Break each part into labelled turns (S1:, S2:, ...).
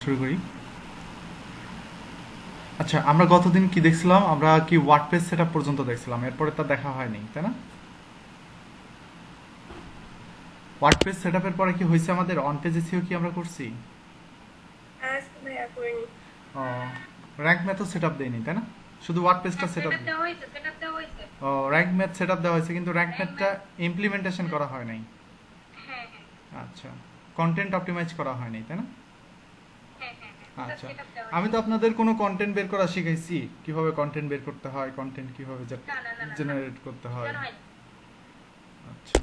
S1: শুরু করি। আচ্ছা, আমরা গতদিন কি দেখছিলাম? আমরা কি ওয়ার্ডপ্রেস সেটআপ পর্যন্ত দেখছিলাম, এরপরে তা দেখা হয়নি, তাই না? ওয়ার্ডপ্রেস সেটআপের পরে কি হয়েছে, আমাদের অন পেজ এসইও কি আমরা করছি?
S2: আজকে ভাইয়া করিনি।
S1: ও, র্যাঙ্ক ম্যাথও সেটআপ দেয়নি, তাই না? শুধু ওয়ার্ডপ্রেসটা
S2: হ্যাঁ,
S1: সেটআপ।
S2: সেটআপ দেওয়া হয়েছে, সেটআপ দেওয়া হয়েছে।
S1: ও, র্যাঙ্ক ম্যাথ সেটআপ দেওয়া হয়েছে, কিন্তু র্যাঙ্ক
S2: র্যাঙ্ক
S1: ম্যাথটা
S2: ম্যাথ।
S1: ইমপ্লিমেন্টেশন করা হয় নাই।
S2: হ্যাঁ হ্যাঁ
S1: আচ্ছা, কন্টেন্ট অপটিমাইজ করা হয়নি, তাই না?
S2: হ্যাঁ হ্যাঁ হ্যাঁ, ওটা
S1: আচ্ছা,
S2: সেটআপ দেওয়া
S1: আমি
S2: হয়েছে।
S1: তো আপনাদের কোনো কন্টেন্ট বের করা শিখাইছি, কিভাবে কন্টেন্ট বের করতে হয়, কন্টেন্ট কিভাবে
S2: না না না না না,
S1: জেনারেট করতে হয়।
S2: শেখানো হয়নি।
S1: আচ্ছা,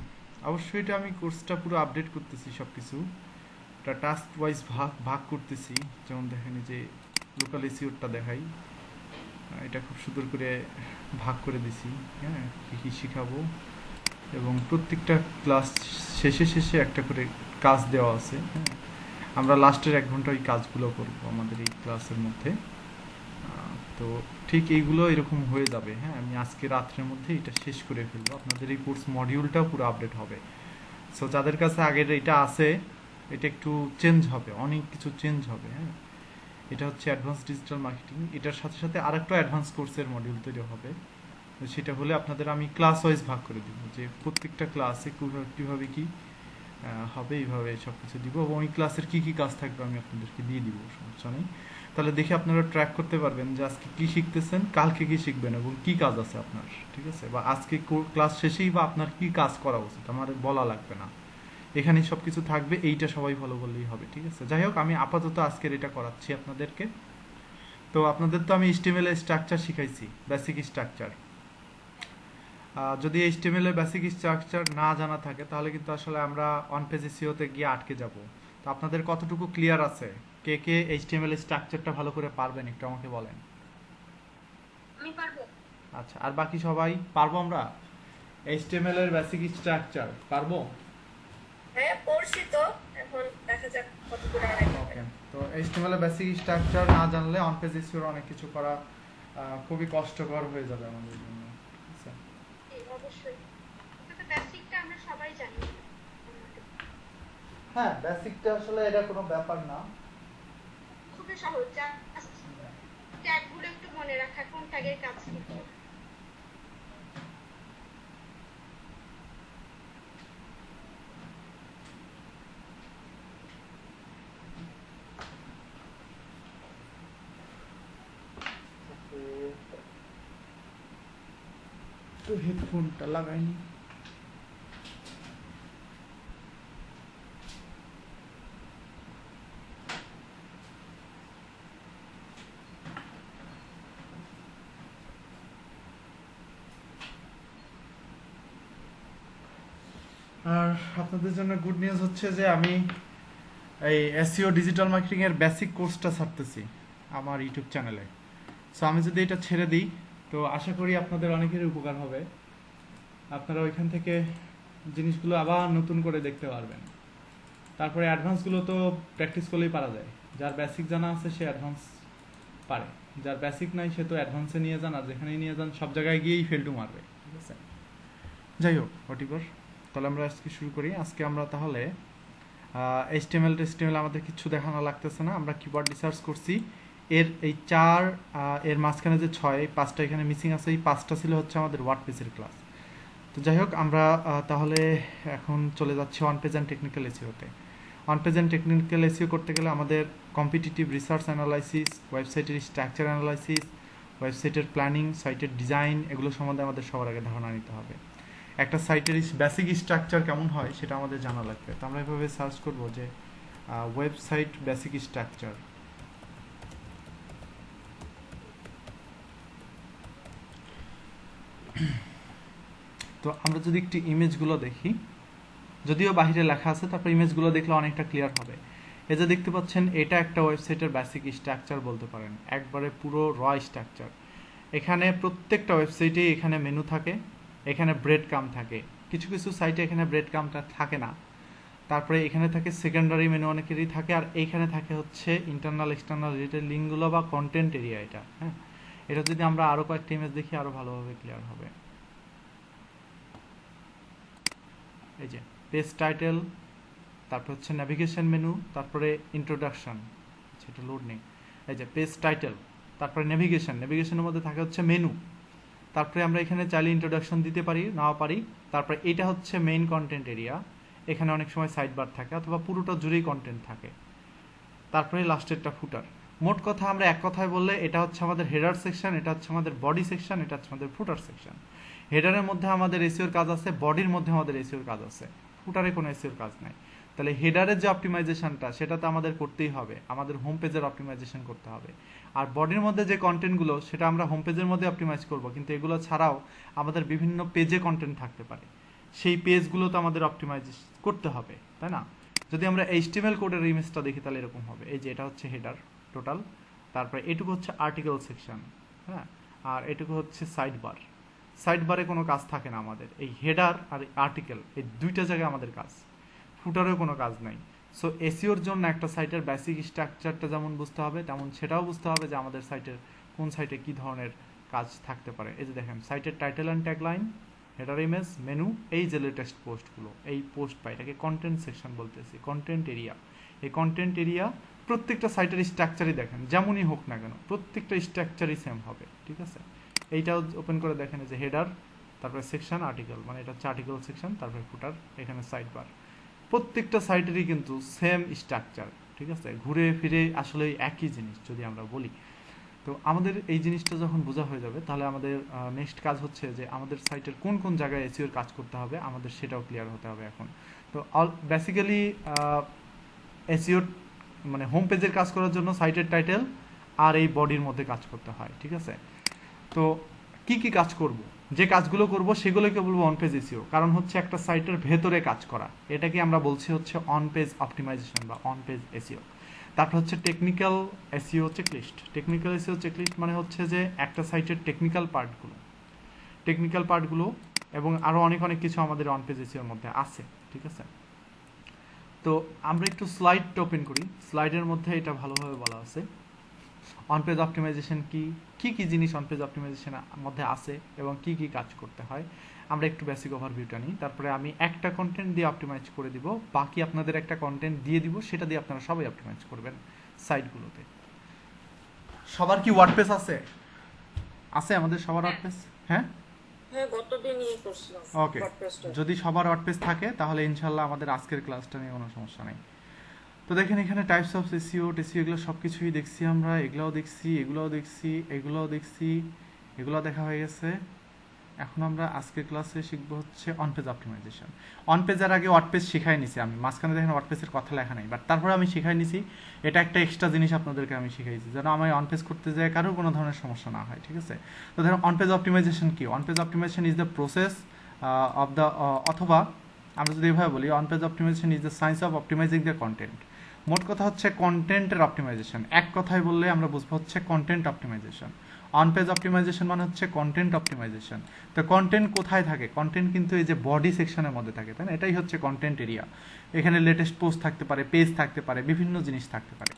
S1: অবশ্যই এটা আমি কোর্সটা পুরো আপডেট করতেছি সব কিছু। এটা টাস্ক ওয়াইজ ভাগ ভাগ করতেছি। যেমন দেখেন, এই যে লোকাল এসিওরটা দেখাই, এটা খুব সুন্দর করে ভাগ করে দিছি। হ্যাঁ, কী কী শিখাবো, এবং প্রত্যেকটা ক্লাস শেষে শেষে একটা করে কাজ দেওয়া আছে। হ্যাঁ, আমরা লাস্টের 1 ঘন্টা ওই কাজগুলো করব আমাদের এই ক্লাসের মধ্যে। তো ঠিক এইগুলো এরকম হয়ে যাবে। হ্যাঁ, আমি আজকে রাত্রের মধ্যে এটা শেষ করে ফেলবো, আপনাদের এই কোর্স মডিউলটাও পুরো আপডেট হবে। সো যাদের কাছে আগের এটা আছে, এটা একটু চেঞ্জ হবে, অনেক কিছু চেঞ্জ হবে। হ্যাঁ, এটা হচ্ছে অ্যাডভান্স ডিজিটাল মার্কেটিং, এটার সাথে সাথে আরেকটা অ্যাডভান্স কোর্সের মডিউল তৈরি হবে। তো সেটা হলে আপনাদের আমি ক্লাস ওয়াইজ ভাগ করে দিব, যে প্রত্যেকটা ক্লাসে কীভাবে কীভাবে কী হবে, এইভাবে সব কিছু দিব, এবং ওই ক্লাসের কী কী কাজ থাকবে আমি আপনাদেরকে দিয়ে দিব, সমস্যা নেই। তাহলে দেখে আপনারা ট্র্যাক করতে পারবেন যে আজকে কী শিখতেছেন, কালকে কী শিখবেন, এবং কী কাজ আছে আপনার। ঠিক আছে? বা আজকে ক্লাস শেষেই বা আপনার কী কাজ করা উচিত আমার বলা লাগবে না, এখানেই সব কিছু থাকবে, এইটা সবাই ফলো করলেই হবে। ঠিক আছে? যাই হোক, আমি আপাতত আজকের এটা করাচ্ছি আপনাদেরকে। তো আপনাদের তো আমি এইচটিএমএল এর স্ট্রাকচার শিখাইছি, বেসিক স্ট্রাকচার। যদি এইচটিএমএল এর বেসিক স্ট্রাকচার না জানা থাকে, তাহলে কিন্তু আসলে আমরা অন পেজ এসইওতে গিয়ে আটকে যাব। তো আপনাদের কতটুকু ক্লিয়ার আছে? কে কে এইচটিএমএল এর স্ট্রাকচারটা ভালো করে পারবেন, একটু আমাকে বলেন।
S2: আমি পারবো।
S1: আচ্ছা, আর বাকি সবাই পারবো আমরা? এইচটিএমএল এর বেসিক স্ট্রাকচার পারবো?
S2: হ্যাঁ, পড়ছি তো। এখন দেখা যাক কত দূর আগাইতে
S1: ওকে।
S2: পারি।
S1: তো এইচটিএমএল এর বেসিক স্ট্রাকচার না জানলে অন পেজ এসইওর অনেক কিছু করা খুবই কষ্টকর হয়ে যাবে আমাদের জন্য। ঠিক আছে?
S2: জি, অবশ্যই। কিন্তু তো বেসিকটা আমরা সবাই জানি।
S1: হ্যাঁ, বেসিকটা আসলে এটা কোনো ব্যাপার না।
S2: খুবই সহজ, জাস্ট ট্যাগগুলো একটু মনে রাখা, কোন ট্যাগের কাজ কি।
S1: তো হেডফোনটা লাগাইনি। আর আপনাদের জন্য গুড নিউজ হচ্ছে যে আমি এই এসইও ডিজিটাল মার্কেটিং এর বেসিক কোর্সটা ছাড়তেছি আমার ইউটিউব চ্যানেলে। সো আমি যদি এটা ছেড়ে দিই, তো আশা করি আপনাদের অনেকেরই উপকার হবে। আপনারা ওইখান থেকে জিনিসগুলো আবার নতুন করে দেখতে পারবেন। তারপরে অ্যাডভান্সগুলো তো প্র্যাকটিস করলেই পারা যায়। যার বেসিক জানা আছে সে অ্যাডভান্স পারে, যার বেসিক নাই সে তো অ্যাডভান্সে নিয়ে যান, আর যেখানেই নিয়ে যান সব জায়গায় গিয়েই ফেলটু মারবে। ঠিক আছে? যাই হোক, হোয়াট, তাহলে আমরা আজকে শুরু করি। আজকে আমরা তাহলে এইচটিএমএল টেস্টিএমএল আমাদের কিছু দেখানো লাগতেছে না, আমরা কিবোর্ড রিসার্চ করছি। এর এই 4, এর মাঝখানে যে 6, 5টা এখানে মিসিং আছে, এই 5টা ছিল হচ্ছে আমাদের ওয়ার্ডপ্রেসের ক্লাস। তো যাই হোক, আমরা তাহলে এখন চলে যাচ্ছি অন পেজ অ্যান্ড টেকনিক্যাল এসইওতে। On page and technical SEO করতে গেলে আমাদের কম্পিটিটিভ রিসার্চ অ্যানালাইসিস, ওয়েবসাইটের স্ট্রাকচার অ্যানালাইসিস, ওয়েবসাইটের প্ল্যানিং, সাইটের ডিজাইন, এগুলো সম্বন্ধে আমাদের সবার আগে ধারণা নিতে হবে। একটা সাইটের বেসিক স্ট্রাকচার কেমন হয় সেটা আমাদের জানা লাগবে। তো আমরা এভাবে সার্চ করব যে ওয়েবসাইট বেসিক স্ট্রাকচার। তো আমরা যদি একটি ইমেজগুলো দেখি, যদিও বাহিরে লেখা আছে, তারপর ইমেজগুলো দেখলে অনেকটা ক্লিয়ার হবে। এই যে দেখতে পাচ্ছেন, এটা একটা ওয়েবসাইটের বেসিক স্ট্রাকচার বলতে পারেন, একবারে পুরো স্ট্রাকচার। এখানে প্রত্যেকটা ওয়েবসাইটে এখানে মেনু থাকে, এখানে ব্রেড কাম থাকে, কিছু কিছু সাইটে এখানে ব্রেড কামটা থাকে না। তারপরে এখানে থাকে সেকেন্ডারি মেনু, অনেকেরই থাকে, আর এইখানে থাকে হচ্ছে ইন্টারনাল এক্সটার্নাল রিলেটেড লিঙ্কগুলো বা কন্টেন্ট এরিয়া। এটা, হ্যাঁ, এটা যদি আমরা আরও কয়েকটা ইমেজ দেখি আরও ভালোভাবে ক্লিয়ার হবে। এই যে পেজ টাইটেল, তারপর হচ্ছে ন্যাভিগেশন মেনু, তারপরে ইন্ট্রোডাকশন, আচ্ছা এটা লোড নেই। এই যে পেজ টাইটেল, তারপরে নেভিগেশনের মধ্যে থাকে হচ্ছে মেনু, তারপরে আমরা এখানে চাইলে ইন্ট্রোডাকশন দিতে পারি, নাও পারি। তারপরে এটা হচ্ছে মেইন কন্টেন্ট এরিয়া, এখানে অনেক সময় সাইড বার থাকে অথবা পুরোটা জুড়েই কন্টেন্ট থাকে। তারপরে লাস্টেরটা ফুটার। মোট কথা আমরা এক কথায় বললে এটা হচ্ছে আমাদের হেডার সেকশন, এটা হচ্ছে আমাদের বডি সেকশন, এটা হচ্ছে আমাদের ফুটার সেকশন। হেডারের মধ্যে আমাদের এসইওর কাজ আছে, বডির মধ্যে আমাদের এসইওর কাজ আছে, ফুটারে কোনো এসইওর কাজ নাই। তাহলে হেডারের যে অপটিমাইজেশনটা সেটা তো আমাদের করতেই হবে, আমাদের হোম পেজের অপটিমাইজেশন করতে হবে। আর বডির মধ্যে যে কন্টেন্টগুলো সেটা আমরা হোম পেজের মধ্যে অপটিমাইজ করব, কিন্তু এগুলো ছাড়াও আমাদের বিভিন্ন পেজে কন্টেন্ট থাকতে পারে, সেই পেজগুলো তো আমাদের অপটিমাইজ করতে হবে, তাই না? যদি আমরা এইচটিএমএল কোডের ইমেজটা দেখি তাহলে এরকম হবে, এই যে এটা হচ্ছে হেডার টোটাল, তারপরে এটুকু হচ্ছে আর্টিকেল সেকশন, হ্যাঁ, আর এটুকু হচ্ছে সাইড বার। সাইড বারে কোনো কাজ থাকে না আমাদের, এই হেডার আর আর্টিকেল এই দুইটা জায়গায় আমাদের কাজ, ফুটারেও কোনো কাজ নাই। সো এসইওর জন্য একটা সাইটের বেসিক স্ট্রাকচারটা যেমন বুঝতে হবে, তেমন সেটাও বুঝতে হবে যে আমাদের সাইটের কোন সাইটে কী ধরনের কাজ থাকতে পারে। এই যে দেখেন সাইটের title and tagline, header image, menu, এই যে লেটেস্ট পোস্টগুলো, এই পোস্ট বা এটাকে কন্টেন্ট সেকশন বলতেছি, কন্টেন্ট এরিয়া। এই কন্টেন্ট এরিয়া প্রত্যেকটা সাইটের স্ট্রাকচারই দেখেন যেমনই হোক না কেন, প্রত্যেকটা স্ট্রাকচারই সেম হবে, ঠিক আছে? এইটাও ওপেন করে দেখেন যে হেডার, তারপরে সেকশন, আর্টিকেল, মানে এটা হচ্ছে আর্টিকেল সেকশন, তারপরে ফুটার, এখানে সাইড বার। প্রত্যেকটা সাইটেরই কিন্তু সেম স্ট্রাকচার, ঠিক আছে? ঘুরে ফিরে আসলে একই জিনিস যদি আমরা বলি। তো আমাদের এই জিনিসটা যখন বোঝা হয়ে যাবে তাহলে আমাদের নেক্সট কাজ হচ্ছে যে আমাদের সাইটের কোন কোন জায়গায় এসইওর কাজ করতে হবে আমাদের সেটাও ক্লিয়ার হতে হবে এখন। তো বেসিক্যালি এসইওর মানে হোম পেজের কাজ করার জন্য সাইটের টাইটেল আর এই বডির মধ্যে কাজ করতে হয়, ঠিক আছে? তো কি কি কাজ করব, যে কাজগুলো করব সেগুলোকে বলবো অন পেজ এসইও, কারণ হচ্ছে একটা সাইটের ভেতরে কাজ করা, এটাকে আমরা বলছি হচ্ছে অন পেজ অপটিমাইজেশন বা অন পেজ এসইও। তারপর হচ্ছে technical SEO checklist. Technical SEO checklist মানে হচ্ছে যে একটা সাইটের টেকনিক্যাল পার্টগুলো এবং আরও অনেক অনেক কিছু আমাদের অন পেজ এসইওর মধ্যে আছে, ঠিক আছে? তো আমরা একটু স্লাইডটা ওপেন করি, স্লাইডের মধ্যে এটা ভালোভাবে বলা আছে অন পেজ অপটিমাইজেশন কি কি জিনিস অন পেজ অপটিমাইজেশনের মধ্যে আছে এবং কি কি কাজ করতে হয়। আমরা একটু বেসিক ওভারভিউটা নিই, তারপরে আমি একটা কন্টেন্ট দিয়ে অপটিমাইজ করে দিব, বাকি আপনাদের একটা কন্টেন্ট দিয়ে দিব, সেটা দিয়ে আপনারা সবাই অপটিমাইজ করবেন সাইটগুলোতে। সবার কি ওয়ার্ডপ্রেস আছে? আছে আমাদের সবার ওয়ার্ডপ্রেস? হ্যাঁ, ওকে। যদি সবার ওয়ার্ডপ্রেস থাকে তাহলে ইনশাল্লাহ আমাদের আজকের ক্লাসটা নিয়ে কোনো সমস্যা নেই। তো দেখেন এখানে টাইপস অফ এসইও টেসইও এগুলো সব কিছুই দেখছি আমরা, এগুলোও দেখছি, এগুলো দেখা হয়ে গেছে। এখন আমরা আজকের ক্লাসে শিখবো হচ্ছে অন পেজ অপটিমাইজেশন। অন পেজের আগে ওয়ার্ডপ্রেস শিখাই নিছি আমি, মাঝখানে দেখেন ওয়ার্ডপ্রেসের কথা লেখা নাই, বাট তারপরে আমি শিখাই নিছি, এটা একটা এক্সট্রা জিনিস আপনাদেরকে আমি শিখাইছি যেন আমি অন পেজ করতে যাই কারোর কোনো ধরনের সমস্যা না হয়, ঠিক আছে? তো ধরুন অন পেজ অপটিমাইজেশন কি? On page optimization is the process of the, অথবা আমরা যদি এভাবে বলি on page optimization is the science of optimizing the content. মোট কথা হচ্ছে কন্টেন্টের অপটিমাইজেশন, এক কথায় বললে আমরা বুঝবো হচ্ছে content optimization. On page optimization মানে হচ্ছে কন্টেন্ট অপটিমাইজেশন। তো কন্টেন্ট কোথায় থাকে? কন্টেন্ট কিন্তু এই যে বডি সেকশনের মধ্যে থাকে, তাই না? এটাই হচ্ছে কন্টেন্ট এরিয়া। এখানে লেটেস্ট পোস্ট থাকতে পারে, পেজ থাকতে পারে, বিভিন্ন জিনিস থাকতে পারে।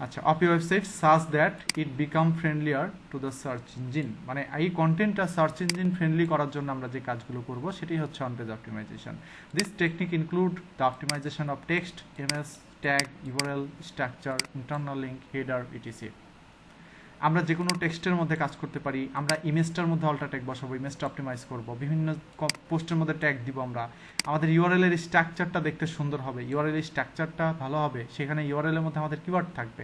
S1: আচ্ছা, of your website such that it become ফ্রেন্ডলিয়ার to the search engine, মানে এই কন্টেন্টটা সার্চ ইঞ্জিন ফ্রেন্ডলি করার জন্য আমরা যে কাজগুলো করব সেটাই হচ্ছে on page optimization. This technique include the optimization of text, image, tag, URL, structure, internal link, header, ETC. আমরা যে কোনো টেক্সটের মধ্যে কাজ করতে পারি, আমরা ইমেজটার মধ্যে অল্টা ট্যাগ বসাবো, ইমেজটা অপটিমাইজ করব, বিভিন্ন পোস্টের মধ্যে ট্যাগ দিব আমরা, আমাদের ইউআরএল এর স্ট্রাকচারটা দেখতে সুন্দর হবে, ইউআরএল এর স্ট্রাকচারটা ভালো হবে, সেখানে ইউআরএল এর মধ্যে আমাদের কিওয়ার্ড থাকবে,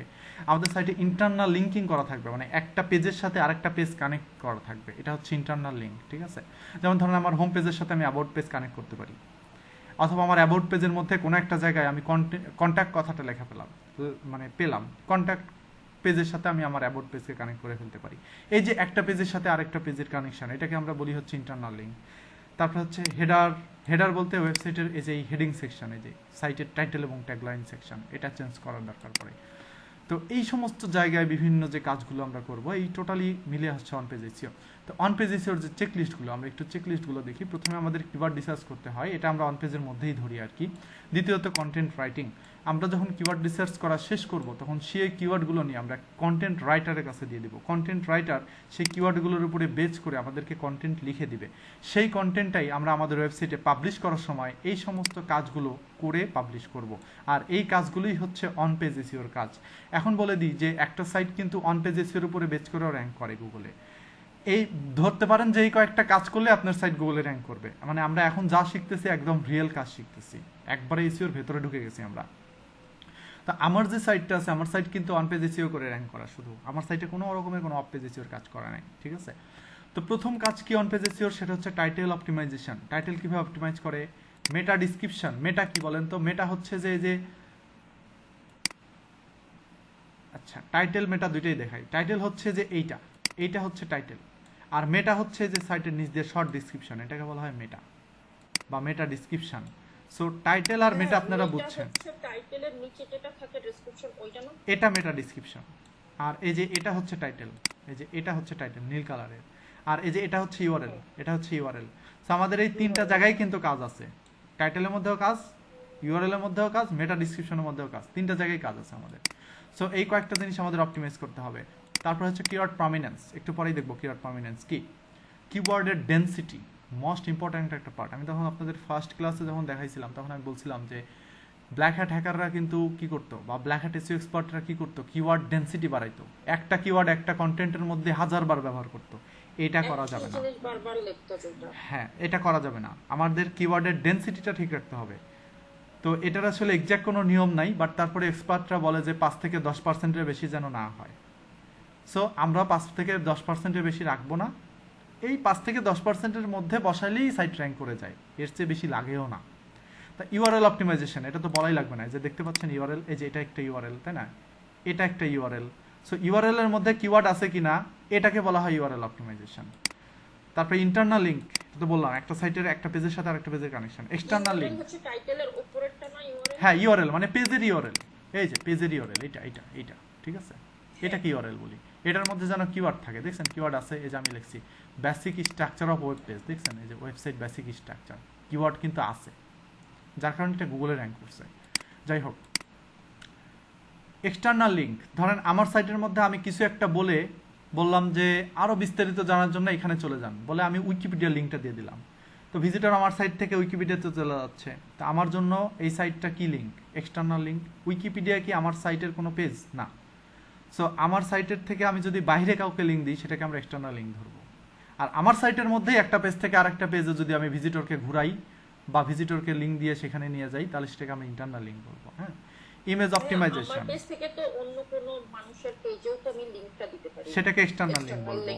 S1: আমাদের সাইটে ইন্টারনাল লিঙ্কিং করা থাকবে, মানে একটা পেজের সাথে আরেকটা পেজ কানেক্ট করা থাকবে, এটা হচ্ছে ইন্টারনাল লিঙ্ক, ঠিক আছে? যেমন ধরুন আমার হোম পেজের সাথে আমি অ্যাবাউট পেজ কানেক্ট করতে পারি, অথবা আমার অ্যাবাউট পেজের মধ্যে কোনো একটা জায়গায় আমি কন্ট্যাক্ট কথাটা লেখা পেলাম কন্ট্যাক্ট পেজের সাথে আমি আমার অ্যাবাউট পেজকে কানেক্ট করে ফেলতে পারি। এই যে একটা পেজের সাথে আরেকটা পেজের কানেকশন, এটাকে আমরা বলি হচ্ছে ইন্টারনাল লিঙ্ক। তারপর হচ্ছে হেডার বলতে ওয়েবসাইটের এই যে হেডিং সেকশন, এই যে সাইটের টাইটেল এবং ট্যাগলাইন সেকশন, এটা চেঞ্জ করার দরকার পড়ে। তো এই সমস্ত জায়গায় বিভিন্ন যে কাজগুলো আমরা করব এই টোটালি মিলে আসছে অন পেজ এসইও। তো অন পেজ এসইওর যে চেকলিস্টগুলো, আমরা একটু চেকলিস্টগুলো দেখি। প্রথমে আমাদের কিওয়ার্ড রিসার্চ করতে হয়, এটা আমরা অন পেজের মধ্যেই ধরি আর কি। দ্বিতীয়ত কন্টেন্ট রাইটিং, আমরা যখন কিওয়ার্ড রিসার্চ করা শেষ করব তখন সেই কিওয়ার্ডগুলো নিয়ে আমরা কন্টেন্ট রাইটারের কাছে দিয়ে দিব। কন্টেন্ট রাইটার সেই কিওয়ার্ডগুলোর উপরে বেস করে আমাদেরকে কন্টেন্ট লিখে দিবে। সেই কন্টেন্টটাই আমরা আমাদের ওয়েবসাইটে পাবলিশ করার সময় এই সমস্ত কাজগুলো করে পাবলিশ করব। আর এই কাজগুলোই হচ্ছে অন পেজ এসইওর কাজ। এখন বলে দিই যে একটা সাইট কিন্তু অন পেজ এসইওর উপরে বেস করেও র্যাঙ্ক করে গুগলে। এই ধরতে পারেন যে এই কয়েকটা কাজ করলে আপনার সাইট গুগলে র্যাঙ্ক করবে। মানে আমরা এখন যা শিখতেছি একদম রিয়েল কাজ শিখতেছি, একবারে এসইওর ভেতরে ঢুকে গেছি আমরা। তো আমার যে সাইটটা আছে, আমার সাইট কিন্তু অন পেজ এসইও করে র্যাঙ্ক করা, শুধু আমার সাইটে কোনো রকমের কোনো অফ পেজ এসইওর কাজ করা নাই, ঠিক আছে? তো প্রথম কাজ কি অন পেজ এসইওর, সেটা হচ্ছে টাইটেল অপটিমাইজেশন। টাইটেল কিভাবে অপটিমাইজ করে? মেটা ডিসক্রিপশন। মেটা কি বলেন তো? মেটা হচ্ছে যে আচ্ছা, টাইটেল মেটা দুইটাই দেখাই। টাইটেল হচ্ছে যে এইটা হচ্ছে টাইটেল, আর মেটা হচ্ছে যে সাইটের নিচ দিয়ে শর্ট ডিসক্রিপশন, এটাকে বলা হয় মেটা বা মেটা ডিসক্রিপশন। সো টাইটেল আর মেটা আপনারা বুঝছেন,
S3: টাইটেলের নিচে যেটা থাকে ডেসক্রিপশন ওইটা না,
S1: এটা মেটা ডিসক্রিপশন। আর এই যে এটা হচ্ছে টাইটেল, এই যে এটা হচ্ছে টাইটেল নীল কালারের, আর এই যে এটা হচ্ছে ইউআরএল, এটা হচ্ছে ইউআরএল। সো আমাদের এই তিনটা জায়গায় কিন্তু কাজ আছে, টাইটেলের মধ্যেও কাজ, ইউআরএল এর মধ্যেও কাজ, মেটা ডিসক্রিপশনের মধ্যেও কাজ, তিনটা জায়গায় কাজ আছে আমাদের। সো এই কয়েকটা জিনিস আমাদের অপটিমাইজ করতে হবে। তারপর হচ্ছে কিওয়ার্ড প্রমিনেন্স, একটু পরেই দেখবো কিওয়ার্ড প্রমিনেন্স কি। কিওয়ার্ডের ডেনসিটি মোস্ট ইম্পর্ট্যান্ট একটা পার্ট। আমি তখন আপনাদের ফার্স্ট ক্লাসে যখন দেখাইছিলাম তখন আমি বলছিলাম যে ব্ল্যাক হ্যাট হ্যাকাররা কিন্তু কি করতো, বা ব্ল্যাক হ্যাট এসইও এক্সপার্টরা কি করতো, কিওয়ার্ড ডেনসিটি বাড়াইতো। একটা কিওয়ার্ড একটা কন্টেন্টের মধ্যে 1000 বার ব্যবহার করতো। এটা করা যাবে না। হ্যাঁ, এটা করা যাবে না। আমাদের কিওয়ার্ডের ডেনসিটিটা ঠিক রাখতে হবে। তো এটার আসলে এক্সাক্ট কোনো নিয়ম নাই, বাট তারপরে এক্সপার্টরা বলে যে 5 থেকে 10%-এর বেশি যেন না হয়। সো আমরা 5 থেকে 10%-এর বেশি রাখবো না। এই 5 থেকে 10%-এর মধ্যে বসালেই সাইট র্যাঙ্ক করে যায়, এর চেয়ে বেশি লাগেও না। তা ইউআরএল অপটিমাইজেশন, এটা তো বলাই লাগবে না। যে দেখতে পাচ্ছেন ইউআরএল, এই যে এটা একটা ইউআরএল, তাই না? এটা একটা ইউআরএল। সো ইউআরএল এর মধ্যে কিওয়ার্ড আছে কিনা এটাকে বলা হয় ইউআরএল অপটিমাইজেশন। তারপরে ইন্টারনাল লিংক, তো বললাম একটা সাইটের একটা পেজের সাথে আরেকটা পেজের কানেকশন। এক্সটার্নাল লিংক
S3: হচ্ছে টাইটেলের উপরেরটা না ইউআরএল?
S1: হ্যাঁ, ইউআরএল মানে পেজের ইউআরএল। এই যে পেজের ইউআরএল, এটা ঠিক আছে, এটা কি ইউআরএল বলি। এটার মধ্যে যেন কিওয়ার্ড থাকে, দেখছেন কিওয়ার্ড আছে। এই যে আমি লিখছি basic structure of web page, দেখছেন এই যে ওয়েবসাইট বেসিক স্ট্রাকচার, কিওয়ার্ড কিন্তু আছে, যার কারণে এটা গুগলে র্যাঙ্ক করছে। যাই হোক, এক্সটার্নাল লিঙ্ক, ধরেন আমার সাইটের মধ্যে আমি কিছু একটা বললাম যে আরো বিস্তারিত জানার জন্য এখানে চলে যান, বলে আমি উইকিপিডিয়া লিঙ্কটা দিয়ে দিলাম। তো ভিজিটর আমার সাইট থেকে উইকিপিডিয়াতে চলে যাচ্ছে। তো আমার জন্য এই সাইটটা কি লিঙ্ক? External link. উইকিপিডিয়া কি আমার সাইটের কোনো পেজ না। সো আমার সাইটের থেকে আমি যদি বাইরে কাউকে লিঙ্ক দিই সেটাকে আমরা এক্সটার্নাল লিঙ্ক ধরবো। আর আমার সাইটের মধ্যেই একটা পেজ থেকে আরেকটা পেজে যদি আমি ভিজিটরকে ঘুরাই বা ভিজিটরকে লিঙ্ক দিয়ে সেখানে নিয়ে যাই, তাহলে সেটাকে আমি ইন্টারনাল লিঙ্ক বলবো। হ্যাঁ, ইমেজ অপটিমাইজেশন,
S3: আমার পেজ থেকে তো অন্য কোনো মানুষের পেজেও তো আমি লিংকটা দিতে পারি,
S1: সেটাকে এক্সটার্নাল লিঙ্ক বলবো।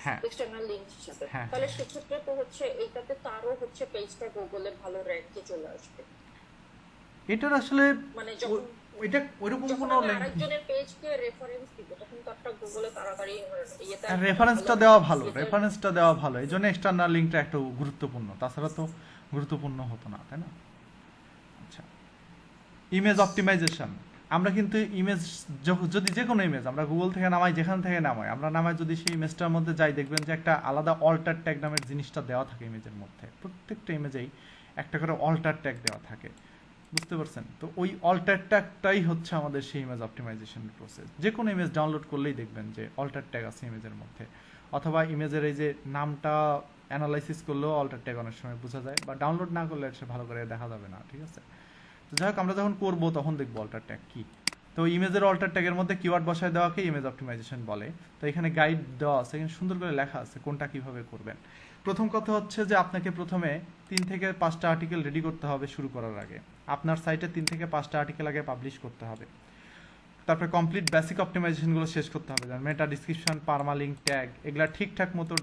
S1: হ্যাঁ,
S3: এক্সটার্নাল লিংক হিসেবে।
S1: হ্যাঁ,
S3: তাহলে সেক্ষেত্রে তো হচ্ছে এইটাতে তারও হচ্ছে পেজটা গুগলে ভালো র্যাঙ্কে চলে আসবে।
S1: এটার আসলে
S3: মানে যখন
S1: ওইটা ওইরকম কোনো
S3: আরেকজনের পেজকে রেফারেন্স দিব তখন তো একটা গুগলে তাড়াতাড়ি ইয়েতে
S1: রেফারেন্সটা দেওয়া ভালো, রেফারেন্সটা দেওয়া ভালো। এই জন্য এক্সটার্নাল লিঙ্কটা একটু গুরুত্বপূর্ণ, তাছাড়া তো গুরুত্বপূর্ণ হতো না, তাই না? আচ্ছা, ইমেজ অপটিমাইজেশন। আমরা কিন্তু ইমেজ যদি যে কোনো ইমেজ আমরা গুগল থেকে নামাই, যেখান থেকে নামাই, আমরা নামাই যদি সেই ইমেজটার মধ্যে যাই, দেখবেন যে একটা আলাদা অল্টার ট্যাগ নামের জিনিসটা দেওয়া থাকে ইমেজের মধ্যে। প্রত্যেকটা ইমেজেই একটা করে অল্টার ট্যাগ দেওয়া থাকে, বুঝতে পারছেন? তো ওই অল্টার ট্যাগটাই হচ্ছে আমাদের সেই ইমেজ অপটিমাইজেশনের প্রসেস। যে কোনো ইমেজ ডাউনলোড করলেই দেখবেন যে অল্টার ট্যাগ আছে ইমেজের মধ্যে, অথবা ইমেজের এই যে নামটা অ্যানালাইসিস করলেও অল্টার ট্যাগ অনেক সময় বোঝা যায়, বা ডাউনলোড না করলে সে ভালো করে দেখা যাবে না, ঠিক আছে? তো যাই হোক, আমরা যখন করবো তখন দেখবো অল্টার ট্যাগ কি। তো ইমেজের অল্টার ট্যাগের মধ্যে কিওয়ার্ড বসায় দেওয়াকে ইমেজ অপটিমাইজেশন বলে। তো এখানে গাইড দেওয়া আছে, এখানে সুন্দর করে লেখা আছে কোনটা কিভাবে করবেন। প্রথম কথা হচ্ছে যে আপনাকে প্রথমে 3 থেকে 5টা আর্টিকেল রেডি করতে হবে শুরু করার আগে। আপনার সাইটে 3 থেকে 5টা আর্টিকেল আগে পাবলিশ করতে হবে। তারপরে কমপ্লিট বেসিক অপটিমাইজেশনগুলো শেষ করতে হবে, যেমন মেটা ডিসক্রিপশন, পারমালিঙ্ক, ট্যাগ, এগুলা ঠিকঠাক মতো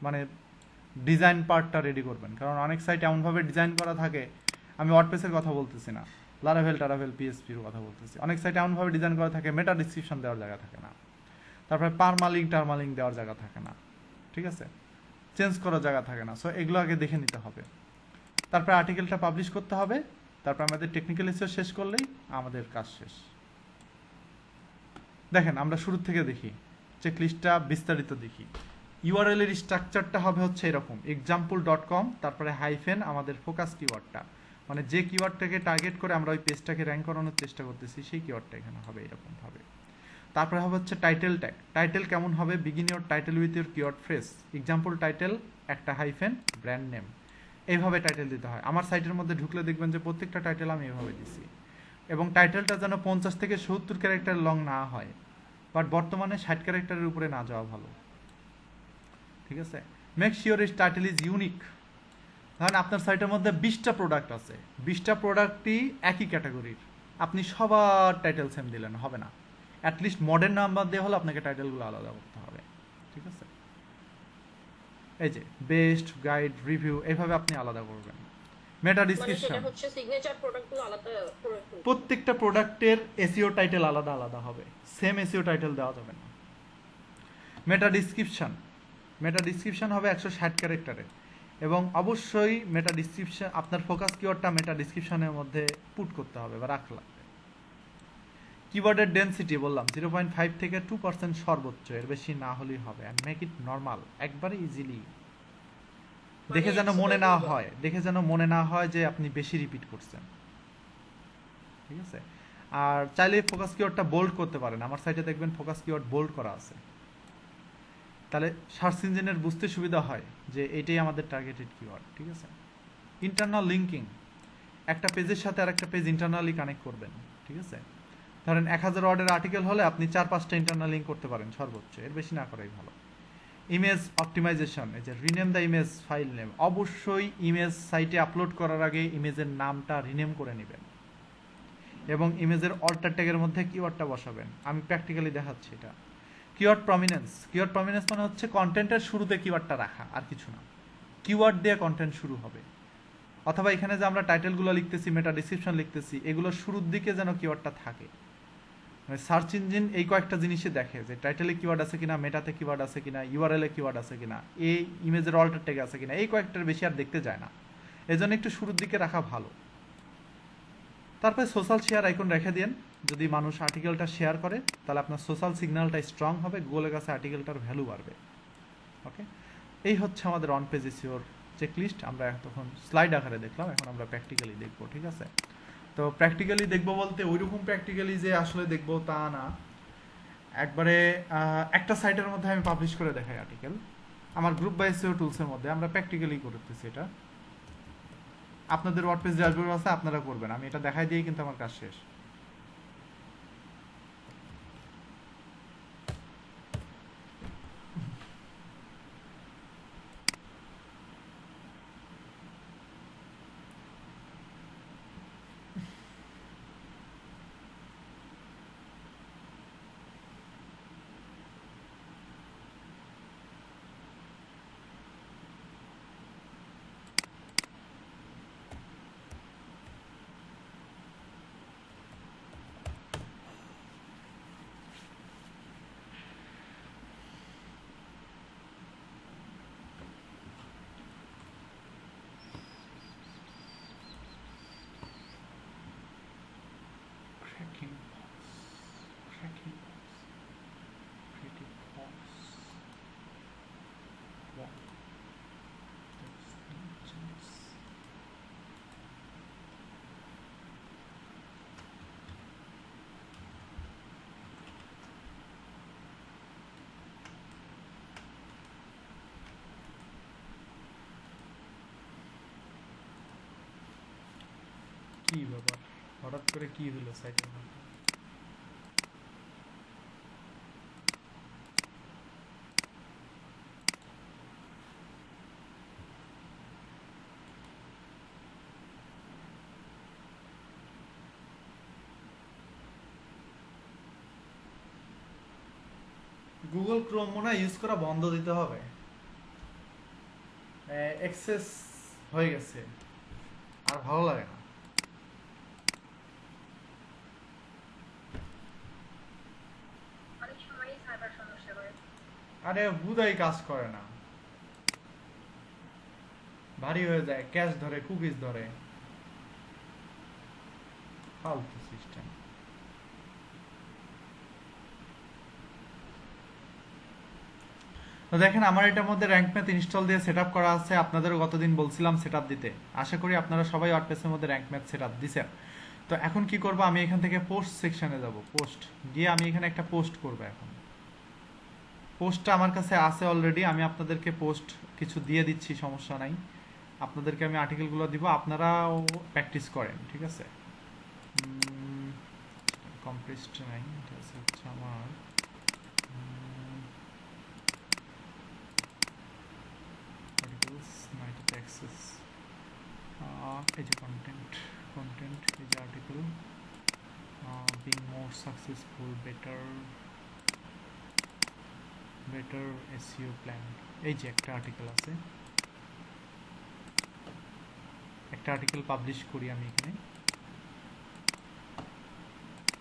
S1: মানে ডিজাইন পার্টটা রেডি করবেন। কারণ অনেক সাইট এমনভাবে ডিজাইন করা থাকে, আমি ওয়ার্ডপ্রেসের কথা বলতেছি না, লারাভেল টারাভেল পিএসপির কথা বলতেছি, অনেক সাইট এমনভাবে ডিজাইন করা থাকে মেটা ডিসক্রিপশন দেওয়ার জায়গা থাকে না, তারপরে পারমালিঙ্ক টারমালিঙ্ক দেওয়ার জায়গা থাকে না, ঠিক আছে, চেঞ্জ করার জায়গা থাকে না। সো এগুলো আগে দেখে নিতে হবে। তারপরে আর্টিকেলটা পাবলিশ করতে হবে। তারপর আমাদের টেকনিক্যাল ইস্যু শেষ করলেই আমাদের কাজ শেষ। দেখেন, আমরা শুরু থেকে দেখি, চেকলিস্টটা বিস্তারিত দেখি। ইউআরএল এর স্ট্রাকচারটা হবে হচ্ছে এরকম, example.com, তারপরে হাইফেন আমাদের ফোকাস কিওয়ার্ডটা, মানে যে কিওয়ার্ডটাকে টার্গেট করে আমরা ওই পেজটাকে র্যাঙ্ক করানোর চেষ্টা করতেছি সেই কিওয়ার্ডটা এখানে হবে এরকম ভাবে। তারপরে হবে হচ্ছে টাইটেল ট্যাগ। টাইটেল কেমন হবে? Begin your title with your keyword phrase, example title একটা হাইফেন ব্র্যান্ড নেম, এইভাবে টাইটেল দিতে হয়। আমার সাইটের মধ্যে ঢুকলে দেখবেন যে প্রত্যেকটা টাইটেল আমি এইভাবে দিছি, এবং টাইটেলটা যেন 50 থেকে 70 ক্যারেক্টার লং না হয়, বাট বর্তমানে 60 ক্যারেক্টারের উপরে না যাওয়া ভালো, ঠিক আছে। Make sure is title is unique. ধরেন আপনার সাইটের মধ্যে 20টা প্রোডাক্ট আছে, 20টা প্রোডাক্টই একই ক্যাটাগরির, আপনি সবার টাইটেল সেম দিলেন, হবে না। অ্যাটলিস্ট মডেল নাম্বার দিয়ে হলে আপনাকে টাইটেলগুলো আলাদা করতে হবে, ঠিক আছে। এই যে বেস্ট, গাইড, রিভিউ, এইভাবে আপনি আলাদা করবেন। মেটা
S3: মানে
S1: ডিসক্রিপশন,
S3: সেটা হচ্ছে সিগনেচার প্রোডাক্টগুলো আলাদা করে ফেলবো।
S1: প্রত্যেকটা প্রোডাক্টের এসইও টাইটেল আলাদা আলাদা হবে, সেম এসইও টাইটেল দেওয়া যাবে না। মেটা ডিসক্রিপশন, মেটা ডিসক্রিপশন হবে 160 ক্যারেক্টারের, এবং অবশ্যই মেটা ডিসক্রিপশন আপনার ফোকাস কিওয়ার্ডটা মেটা ডিসক্রিপশনের মধ্যে পুট করতে হবে বা রাখা লাগবে। কিওয়ার্ডের ডেনসিটি বললাম 0.5 থেকে 2% সর্বোচ্চ, এর বেশি না হলেই হবে। অ্যান্ড মেক ইট নর্মাল, একবারে ইজিলি, দেখে যেন মনে না হয়, দেখে যেন মনে না হয় যে আপনি বেশি রিপিট করছেন, ঠিক আছে। আর চাইলে ফোকাস কিওয়ার্ডটা বোল্ড করতে পারেন, আমার সাইটে দেখবেন ফোকাস কিওয়ার্ড বোল্ড করা আছে, তাহলে সার্চ ইঞ্জিনের বুঝতে সুবিধা হয় যে এটাই আমাদের টার্গেটেড কিওয়ার্ড, ঠিক আছে। ইন্টারনাল লিঙ্কিং, একটা পেজের সাথে আরেকটা পেজ ইন্টারনালি কানেক্ট করবেন, ঠিক আছে। ধরেন 1000 ওয়ার্ডের আর্টিকেল হলে আপনি 4-5টা ইন্টারনাল লিঙ্ক করতে পারেন সর্বোচ্চ, এর বেশি না করাই ভালো। ইমেজ অপটিমাইজেশন, এই যে rename the image file name, অবশ্যই ইমেজ সাইটে আপলোড করার আগে ইমেজের নামটা রিনেম করে নেবেন, এবং ইমেজের অল্টার ট্যাগের মধ্যে কিওয়ার্ডটা বসাবেন। আমি প্র্যাকটিক্যালি দেখাচ্ছি এটা। কিওয়ার্ড প্রমিনেন্স, কিওয়ার্ড প্রমিনেন্স মানে হচ্ছে কন্টেন্টের শুরুতে কিওয়ার্ডটা রাখা, আর কিছু না। কিওয়ার্ড দিয়ে কন্টেন্ট শুরু হবে, অথবা এখানে যে আমরা টাইটেলগুলো লিখতেছি, মেটা ডিসক্রিপশন লিখতেছি, এগুলো শুরুর দিকে যেন কিওয়ার্ডটা থাকে। সার্চ ইঞ্জিন এই কয়েকটা জিনিসই দেখে যে টাইটেলে কিওয়ার্ড আছে কিনা, মেটাতে কিওয়ার্ড আছে কিনা, ইউআরএল এ কিওয়ার্ড আছে কিনা, এই ইমেজের অল্টার ট্যাগ আছে কিনা, এই কয়েকটার বেশি আর দেখতে যায় না, এজন্য একটু শুরুর দিকে রাখা ভালো। তারপরে সোশ্যাল শেয়ার আইকন রেখে দিন, যদি মানুষ আর্টিকেলটা শেয়ার করে তাহলে আপনার সোশ্যাল সিগন্যালটা স্ট্রং হবে, গুগলের কাছে আর্টিকেলটার ভ্যালু বাড়বে। ওকে, এই হচ্ছে আমাদের অন পেজ এসইওর চেকলিস্ট। আমরা তখন স্লাইড আকারে দেখলাম, এখন আমরা প্র্যাকটিক্যালি দেখবো, ঠিক আছে। তো প্র্যাকটিক্যালি দেখবো বলতে ওইরকম প্র্যাকটিক্যালি যে আসলে দেখবো তা না, একবারে একটা সাইটের মধ্যে আমি পাবলিশ করে দেখাই আর্টিকেল, আমার গ্রুপ বাই এসইও টুলসের মধ্যে আমরা প্র্যাকটিক্যালি করতেছি এটা। আপনাদের ওয়ার্ডপ্রেস ড্যাশবোর্ড আছে, আপনারা করবেন, আমি এটা দেখাই দিয়ে কিন্তু আমার কাজ শেষ। Cracking pause, cracking pause, creative pause. Wow, that's intense. কি ব্যাপার, হঠাৎ করে কি হলো সাইটের মধ্যে? গুগল ক্রোম মনে হয় ইউজ করা বন্ধ দিতে হবে, এক্সেস হয়ে গেছে, আর ভালো লাগে না।
S2: অনেক সময়ই সার্ভার সমস্যা করে।
S1: আরে হুদাই কাজ করে না, ভারী হয়ে যায়, ক্যাশ ধরে, কুকিজ ধরে, ফালতু সিস্টেম। তো দেখেন আমার এটার মধ্যে র্যাঙ্ক ম্যাথ ইনস্টল দিয়ে সেটআপ করা আছে, আপনাদেরও গতদিন বলছিলাম সেটআপ দিতে। আশা করি আপনারা সবাই ওয়ার্ডপ্রেসের মধ্যে র্যাঙ্ক ম্যাথ সেটআপ দিছেন। তো এখন কি করব, আমি এখান থেকে পোস্ট সেকশনে যাব, পোস্ট গিয়ে আমি এখানে একটা পোস্ট করব। এখন পোস্টটা আমার কাছে আছে অলরেডি, আমি আপনাদেরকে পোস্ট কিছু দিয়ে দিচ্ছি, সমস্যা নাই। আপনাদেরকে আমি আর্টিকেলগুলো দিব, আপনারাও প্র্যাকটিস করেন, ঠিক আছে। কম্প্রেসড নাই, এটা হচ্ছে আমার আর্টিকেলস, না এটাতে অ্যাক্সেস, এই যে কন্টেন্ট, কন্টেন্ট এই যে আর্টিকেল, বিং মোর সাকসেসফুল, বেটার এসইও প্ল্যান, এই যে একটা আর্টিকেল আছে, একটা আর্টিকেল পাবলিশ করি আমি এখানে।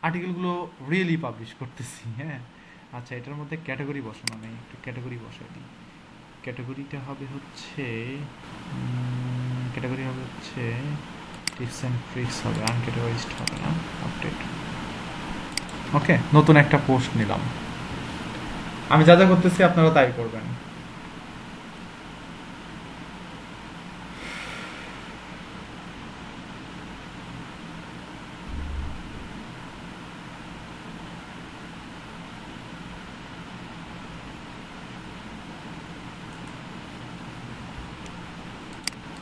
S1: আর্টিকেলগুলো রিয়েলি পাবলিশ করতেছি, হ্যাঁ। আচ্ছা, এটার মধ্যে ক্যাটাগরি বসানো নেই, একটু ক্যাটাগরি বসাই দিই। ক্যাটাগরিটা হবে হচ্ছে টিপস অ্যান্ড ট্রিক্স হবে, আনক্যাটাগরাইজড হবে না, আপডেট। ওকে, নতুন একটা পোস্ট নিলাম। আমি যা যা করতেছি আপনারা তাই করবেন।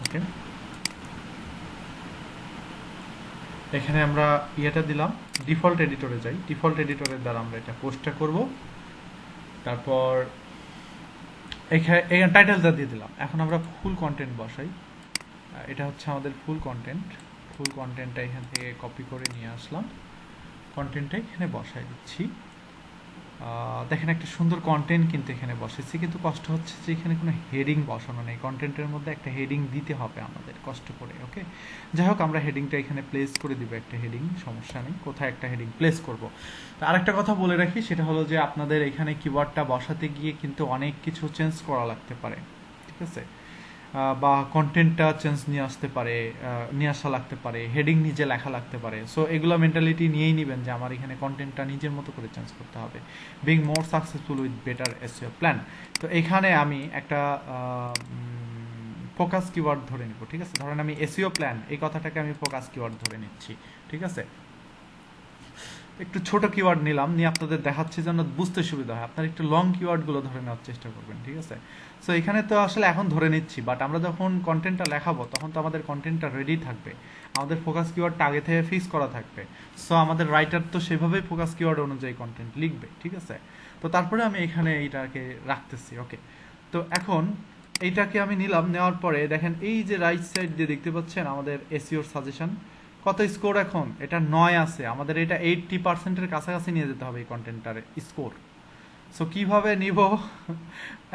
S1: ওকে, এখানে আমরা ইয়েটা দিলাম, ডিফল্ট এডিটরে যাই, ডিফল্ট এডিটরের দ্বারা আমরা এটা পোস্টটা করব। তারপর এখানে টাইটেলটা দিয়ে দিলাম। এখন আমরা ফুল কন্টেন্ট বসাই, এটা হচ্ছে আমাদের ফুল কন্টেন্ট। ফুল কন্টেন্টটা এখান থেকে কপি করে নিয়ে আসলাম, কন্টেন্টটা এখানে বসাই দিচ্ছি। দেখেন একটা সুন্দর কন্টেন্ট কিন্তু এখানে বসেছি, কিন্তু কষ্ট হচ্ছে যে এখানে কোনো হেডিং বসানো নেই। কন্টেন্টের মধ্যে একটা হেডিং দিতে হবে আমাদের কষ্ট করে। ওকে, যাই হোক, আমরা হেডিংটা এখানে প্লেস করে দিব, একটা হেডিং, সমস্যা নেই। কোথায় একটা হেডিং প্লেস করব। তো আরেকটা কথা বলে রাখি, সেটা হলো যে আপনাদের এখানে কিওয়ার্ডটা বসাতে গিয়ে কিন্তু অনেক কিছু চেঞ্জ করা লাগতে পারে, ঠিক আছে। বা কন্টেন্টটা চেঞ্জ নিয়ে আসতে পারে, নিয়ে আসা লাগতে পারে, হেডিং নিজে লেখা লাগতে পারে। সো এগুলো মেন্টালিটি নিয়েই নেবেন যে আমার এখানে কন্টেন্টটা নিজের মতো করে চেঞ্জ করতে হবে। Being more successful with better SEO plan. তো এখানে আমি একটা ফোকাস কিওয়ার্ড ধরে নিব, ঠিক আছে। ধরেন আমি এসইও প্ল্যান, এই কথাটাকে আমি ফোকাস কিওয়ার্ড ধরে নিচ্ছি, ঠিক আছে। একটু ছোট কিওয়ার্ড নিলাম, নিয়ে আপনাদের দেখাচ্ছি যেন বুঝতে সুবিধা হয়। আপনারা একটু লং কিওয়ার্ডগুলো ধরে নেওয়ার চেষ্টা করবেন, ঠিক আছে। সো এখানে তো আসলে এখন ধরে নিচ্ছি, বাট আমরা যখন কন্টেন্টটা লেখাবো তখন তো আমাদের কন্টেন্টটা রেডি থাকবে, আমাদের ফোকাস কিওয়ার্ডটা আগে থেকে ফিক্স করা থাকবে। সো আমাদের রাইটার তো সেভাবেই ফোকাস কিওয়ার্ড অনুযায়ী কন্টেন্ট লিখবে, ঠিক আছে। তো তারপরে আমি এখানে এইটাকে রাখতেছি। ওকে, তো এখন এইটাকে আমি নিলাম, নেওয়ার পরে দেখেন এই যে রাইট সাইড দিয়ে দেখতে পাচ্ছেন আমাদের এসইওর সাজেশন কত স্কোর, এখন এটা 9 আছে। আমাদের এটা 80%-এর কাছাকাছি নিয়ে যেতে হবে এই কন্টেন্টটার স্কোর। সো কিভাবে নিব,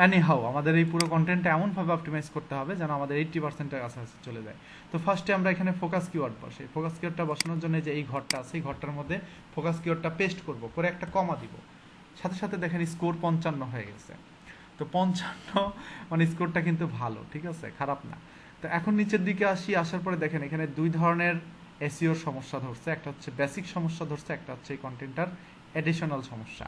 S1: এনিহাউ আমাদের এই পুরো কন্টেন্টটা এমনভাবে অপটিমাইজ করতে হবে যেন আমাদের 80%-এর কাছাকাছি চলে যায়। তো ফার্স্টে আমরা এখানে ফোকাস কিওয়ার্ড বসাই। ফোকাস কিওয়ার্ডটা বসানোর জন্য যে এই ঘরটা আছে, এই ঘরটার মধ্যে ফোকাস কিওয়ার্ডটা পেস্ট করব, করে একটা কমা দিব। সাথে সাথে দেখেন স্কোর 55 হয়ে গেছে। তো 55 মানে স্কোরটা কিন্তু ভালো, ঠিক আছে, খারাপ না। তো এখন নিচের দিকে আসি, আসার পরে দেখেন এখানে দুই ধরনের এসইওর সমস্যা ধরছে, একটা হচ্ছে বেসিক সমস্যা ধরছে, একটা হচ্ছে এই কন্টেন্টটার এডিশনাল সমস্যা।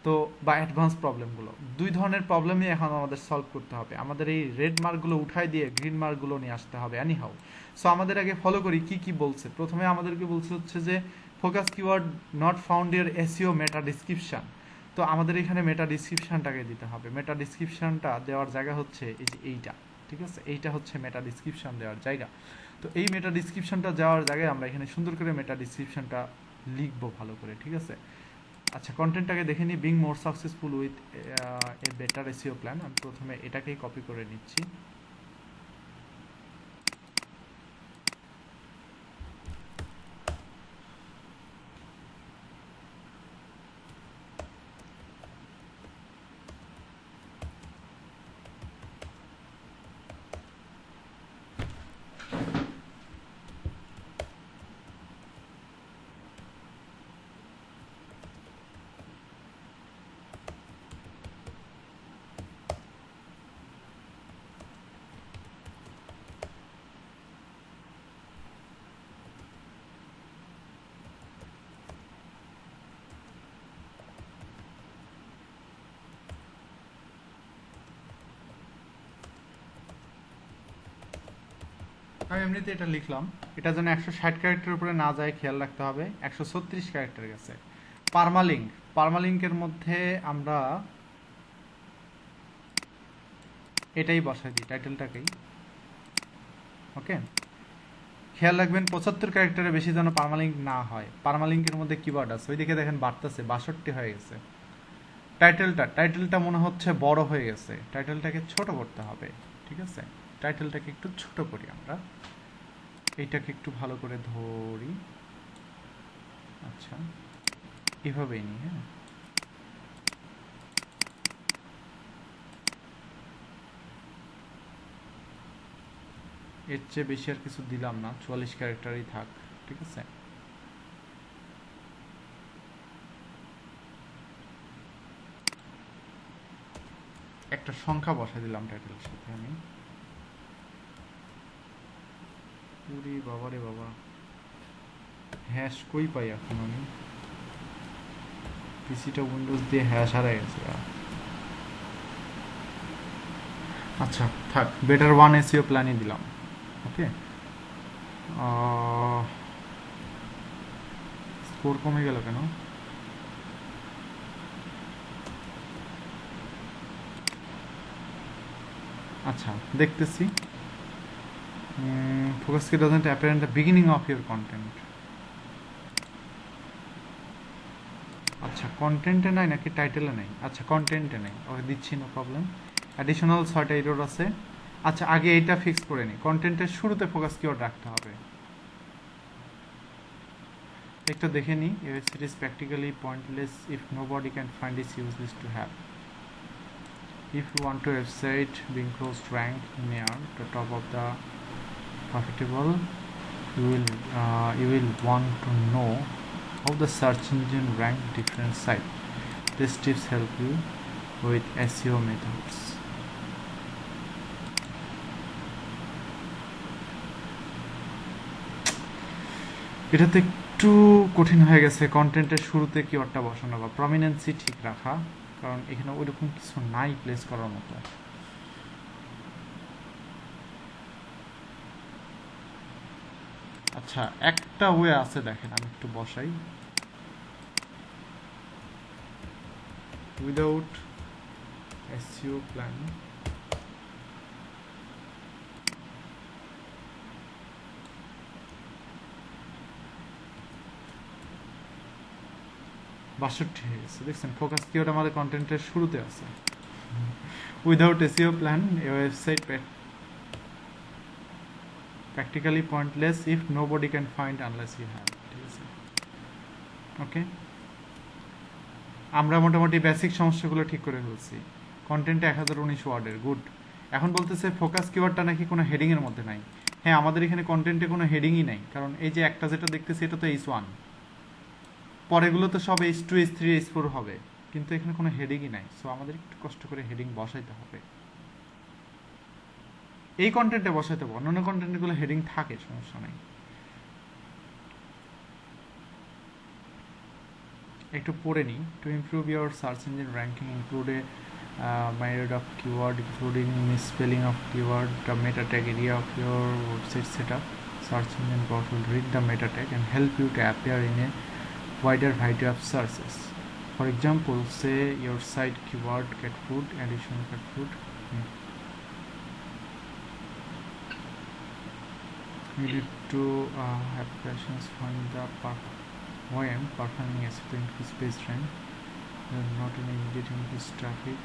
S1: তো বা অ্যাডভান্স প্রবলেমগুলো, দুই ধরনের প্রবলেমই এখন আমাদের সলভ করতে হবে। আমাদের এই রেড মার্কগুলো উঠাই দিয়ে গ্রিন মার্কগুলো নিয়ে আসতে হবে এনিহাউ। সো আমাদের আগে ফলো করি কি কি বলছে। প্রথমে আমাদেরকে বলছে হচ্ছে যে focus keyword not found year SEO meta description. তো আমাদের এখানে মেটা ডিসক্রিপশনটাকে দিতে হবে। মেটা ডিসক্রিপশনটা দেওয়ার জায়গা হচ্ছে এই যে এইটা, ঠিক আছে। এইটা হচ্ছে মেটা ডিসক্রিপশন দেওয়ার জায়গা। তো এই মেটা ডিসক্রিপশনটা যাওয়ার জায়গায় আমরা এখানে সুন্দর করে মেটা ডিসক্রিপশনটা লিখবো ভালো করে, ঠিক আছে। আচ্ছা, কন্টেন্টটাকে দেখে নিই, being more successful with a better SEO plan. আমি প্রথমে এটাকেই কপি করে নিচ্ছি। আমি এমনিতে এটা লিখলাম, এটা যেন 160 ক্যারেক্টারের উপরে না যায় খেয়াল রাখতে হবে। 136 ক্যারেক্টার গেছে। পারমালিঙ্কের মধ্যে আমরা এটাই বসাই দিই, টাইটেলটাকেই। ওকে, খেয়াল রাখবেন 75 ক্যারেক্টারের বেশি যেন পারমালিঙ্ক না হয়। পারমালিঙ্কের মধ্যে কিওয়ার্ড আছে, ওইদিকে দেখেন বাড়তেছে, 62 হয়ে গেছে। টাইটেলটা মনে হচ্ছে বড় হয়ে গেছে, টাইটেলটাকে ছোট করতে হবে। ঠিক আছে, টাইটেলটাকে একটু ছোট করি আমরা, এইটাকে একটু ভালো করে ধরি। আচ্ছা, এভাবেই নি। হ্যাঁ, এর চেয়ে বেশি আর কিছু দিলাম না, 44 ক্যারেক্টারই থাক। ঠিক আছে, একটা সংখ্যা বসাই দিলাম টাইটেলের সাথে আমি। পুরি বাবা রে বাবা, হ্যাশ কই পাই এখন আমি? পিসিটা উইন্ডোজ দিয়ে হ্যাশ হারাই গেছে। আচ্ছা থাক, বেটার 1 এসইও প্ল্যানই দিলাম। ওকে, স্কোর কমে গেল কেন? আচ্ছা দেখতেছি। ফোকাস কি doesn't appear in the beginning of your content। আচ্ছা, কন্টেন্টে নাই নাকি টাইটেলে নাই? আচ্ছা কন্টেন্টে নাই, ওকে দিচ্ছি, নো প্রবলেম। অ্যাডিশনাল 6টা এরর আছে। আচ্ছা আগে এইটা ফিক্স করে নিই, কন্টেন্টের শুরুতে ফোকাস কিওয়ার্ড রাখতে হবে। একটু দেখে নিই। It is practically pointless if nobody can find it useless to have. If you want to website being close to rank near the top of the profitable, you will want to know how the search engine rank different sites. These tips help you with SEO methods. এটাতে একটু কঠিন হয়ে গেছে কন্টেন্টের শুরুতে কিওয়ার্ডটা বসানো বা প্রমিনেন্সি ঠিক রাখা, কারণ এখানে ওইরকম কিছু নাই প্লেস করার মতো। আচ্ছা একটা ওয়ে আছে, দেখেন আমি একটু বসাই। উইদাউট এসইও প্ল্যান, বাষট্টি হয়ে গেছে। দেখছেন, ফোকাস কিওয়ার্ড আমাদের কন্টেন্টের শুরুতে আছে। Without SEO plan A website practically pointless if nobody can find unless you have। ঠিক আছে, ওকে, আমরা মোটামুটি বেসিক সমস্যাগুলো ঠিক করে ফেলছি। কন্টেন্টে 1019 ওয়ার্ডের, গুড। এখন বলতেছে ফোকাস কিওয়ার্ডটা নাকি কোনো হেডিং এর মধ্যে নাই। হ্যাঁ, আমাদের এখানে কন্টেন্টে কোনো হেডিংই নাই, কারণ এই যে একটা যেটা দেখতেছি এটা তো H1, পরেগুলো তো সব H2 H3 H4 হবে, কিন্তু এখানে কোনো হেডিংই নাই। সো আমাদের একটু কষ্ট করে হেডিং বসাইতে হবে। এই কন্টেন্টে বসাইতে হবে, অন্যান্য কন্টেন্টগুলো হেডিং থাকে, সমস্যা নাই। একটু পড়ে নিই। To improve your search engine ranking include A myriad of keyword including misspelling of keyword, the meta tag area of your website setup. Search engine bot will read the meta tag and help you to appear in a wider variety of searches. For example, say your site keyword cat food, additional cat food. You need to have questions find the when performing SEO to increase page rank. Not in immediate increase traffic.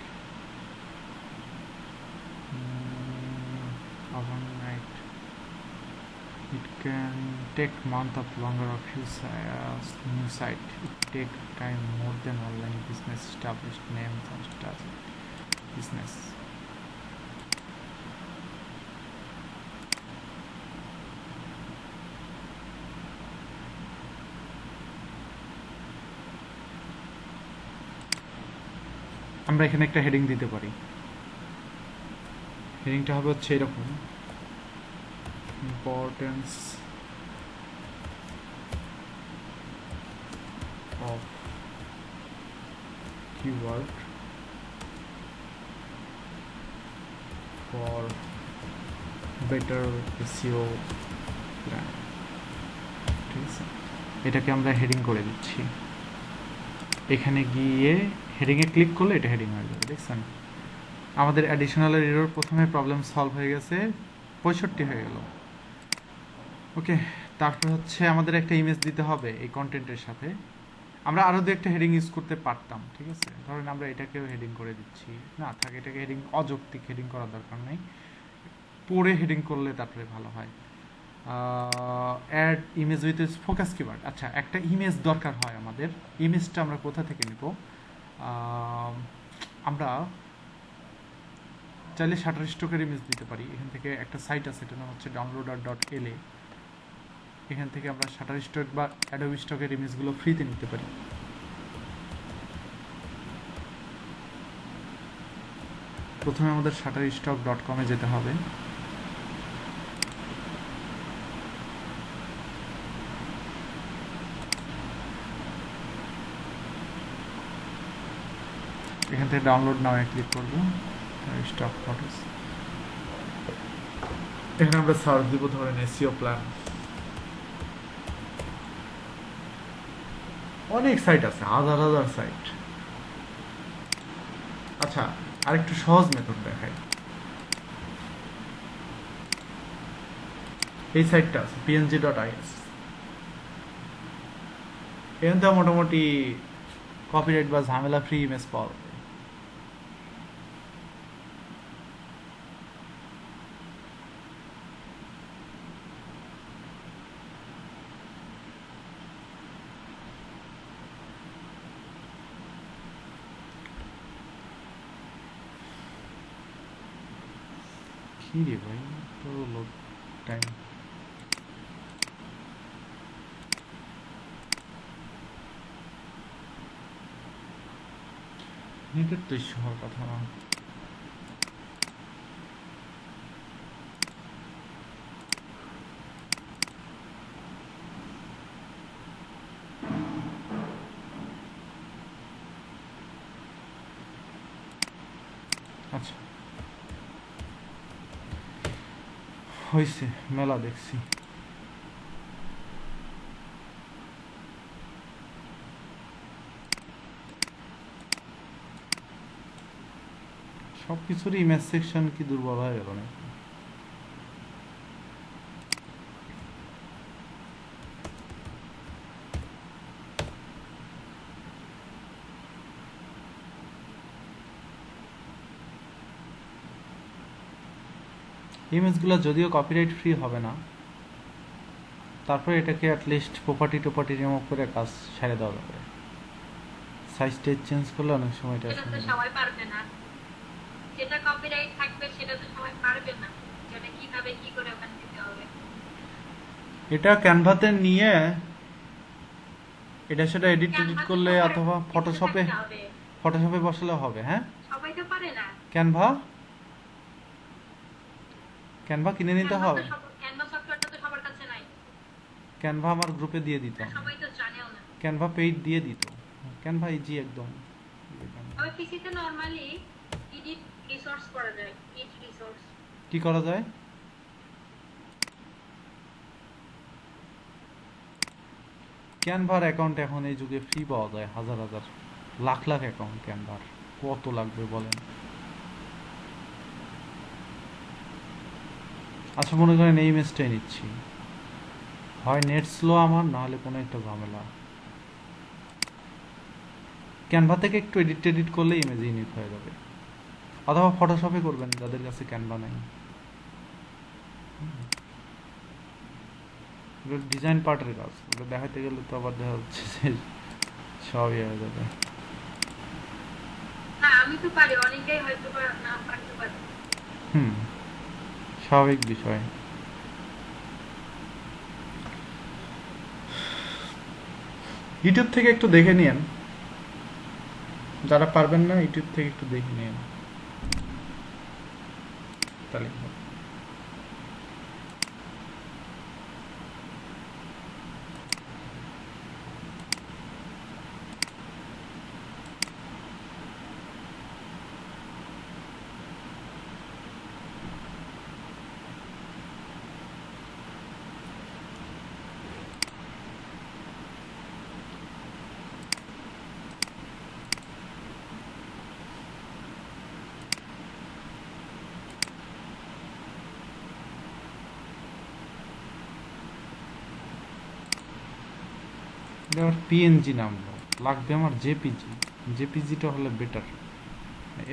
S1: Overnight. It can take month of longer of few new site. It take time more than online business established names and start business. আমরা এখানে একটা heading দিতে পারি। হেডিংটা হবে হচ্ছে এরকম, importance of keyword for better SEO plan, ঠিক আছে। এটাকে আমরা হেডিং করে দিচ্ছি। এখানে গিয়ে হেডিংয়ে ক্লিক করলে এটা হেডিং হয়ে যাবে, দেখছেন। আমাদের অ্যাডিশনাল এরর প্রথমে প্রবলেম সলভ হয়ে গেছে, 65 হয়ে গেল। ওকে, তারপর হচ্ছে আমাদের একটা ইমেজ দিতে হবে এই কন্টেন্টের সাথে। আমরা আরও দু একটা হেডিং ইউজ করতে পারতাম, ঠিক আছে। ধরেন আমরা এটাকেও হেডিং করে দিচ্ছি, না থাক, এটাকে হেডিং অযৌক্তিক হেডিং করার দরকার নেই, পরে হেডিং করলে তারপরে ভালো হয়। Add image with focus keyword. আচ্ছা, একটা ইমেজ দরকার হয় আমাদের। ইমেজটা আমরা কোথা থেকে নিব? আমরা চাইলে শাটারস্টকের ইমেজ দিতে পারি। এখান থেকে একটা সাইট আছে, এটার নাম হচ্ছে downloader.la। এখান থেকে আমরা শাটারস্টক বা অ্যাডোবি স্টকের ইমেজগুলো ফ্রিতে নিতে পারি। প্রথমে আমাদের shutterstock.com-এ যেতে হবে। এখান থেকে ডাউনলোড নাও ক্লিক করব, স্টক ফটোস। এখানে আমরা সার্চ দিব ধরেন এসইও প্ল্যান। অনেক সাইট আছে, হাজার হাজার সাইট। আচ্ছা, আরেকটু সহজ মেথড দেখাই। এই সাইটটা আছে png.is। এখান থেকে মোটামুটি কপিরাইট বা ঝামেলা ফ্রি ইমেজ পাওয়া যাবে। কি রে ভাই, তো লোড টাইম। নেটের তো ইস্যু হওয়ার কথা না। আচ্ছা, হয়েছে, মেলা দেখছি। সব কিছুরই ইমেজ সেকশন কি দুর্বল হয়ে গেল নাকি? ইমেজগুলো যদিও কপিরাইট ফ্রি হবে না, তারপরে এটাকে অ্যাটলিস্ট প্রপার্টি টোপার্টি রিমুভ করে কাজ ছেড়ে দেওয়া যাবে। সাইজ টেজ চেঞ্জ করলে অনেক সময় এটা
S2: সেটা তো সবাই পারবে না, যেটা কপিরাইট থাকবে সেটা তো সবাই পারবে না, যেটা কিভাবে কি করে ওখানে দিতে হবে।
S1: এটা ক্যানভাতে নিয়ে এটা সেটা এডিট এডিট করলে অথবা ফটোশপে বসালে হবে। হ্যাঁ,
S2: সবাই তো পারে না।
S1: ক্যানভা কিনে নিতে হবে।
S2: ক্যানভা সফটওয়্যারটা তো সবার কাছে নাই।
S1: ক্যানভা আমার গ্রুপে দিয়ে দিত,
S2: সবাই তো জানেও না।
S1: ক্যানভা পেইড দিয়ে দিত। ক্যানভা ইজি একদম।
S2: তবে পিসিতে নরমালি এডিট রিসোর্স করা যায়, এডিট রিসোর্স।
S1: কি করা যায়? ক্যানভার অ্যাকাউন্ট এখন এই যুগে ফ্রি পাওয়া যায়, হাজার হাজার লাখ লাখ অ্যাকাউন্ট ক্যানভার। কত লাগবে বলেন? আচ্ছা, মনে করেন এই ইমেজটাই নিচ্ছি, হয় নেট স্লো আমার, না হলে কোনো একটা ঝামেলা। ক্যানভা থেকে একটু এডিট করলে ইমেজ ইউনিক হয়ে যাবে, অথবা ফটোশপে করবেন যাদের কাছে ক্যানভা নেই। ডিজাইন পার্টের কাজ, ওটা দেখাতে গেলে তো আবার দেখা যাচ্ছে যে সবই হয়ে যাবে।
S2: হ্যাঁ, আমি তো পারি, অনেকেই হয়তো না পারতে পারে।
S1: স্বাভাবিক বিষয়। ইউটিউব থেকে একটু দেখে নিন, যারা পারবেন না ইউটিউব থেকে একটু দেখে নিন, তাহলে এটা আবার পিএনজি নামলো, লাগবে আমার জেপিজি। জেপিজিটা হলে বেটার।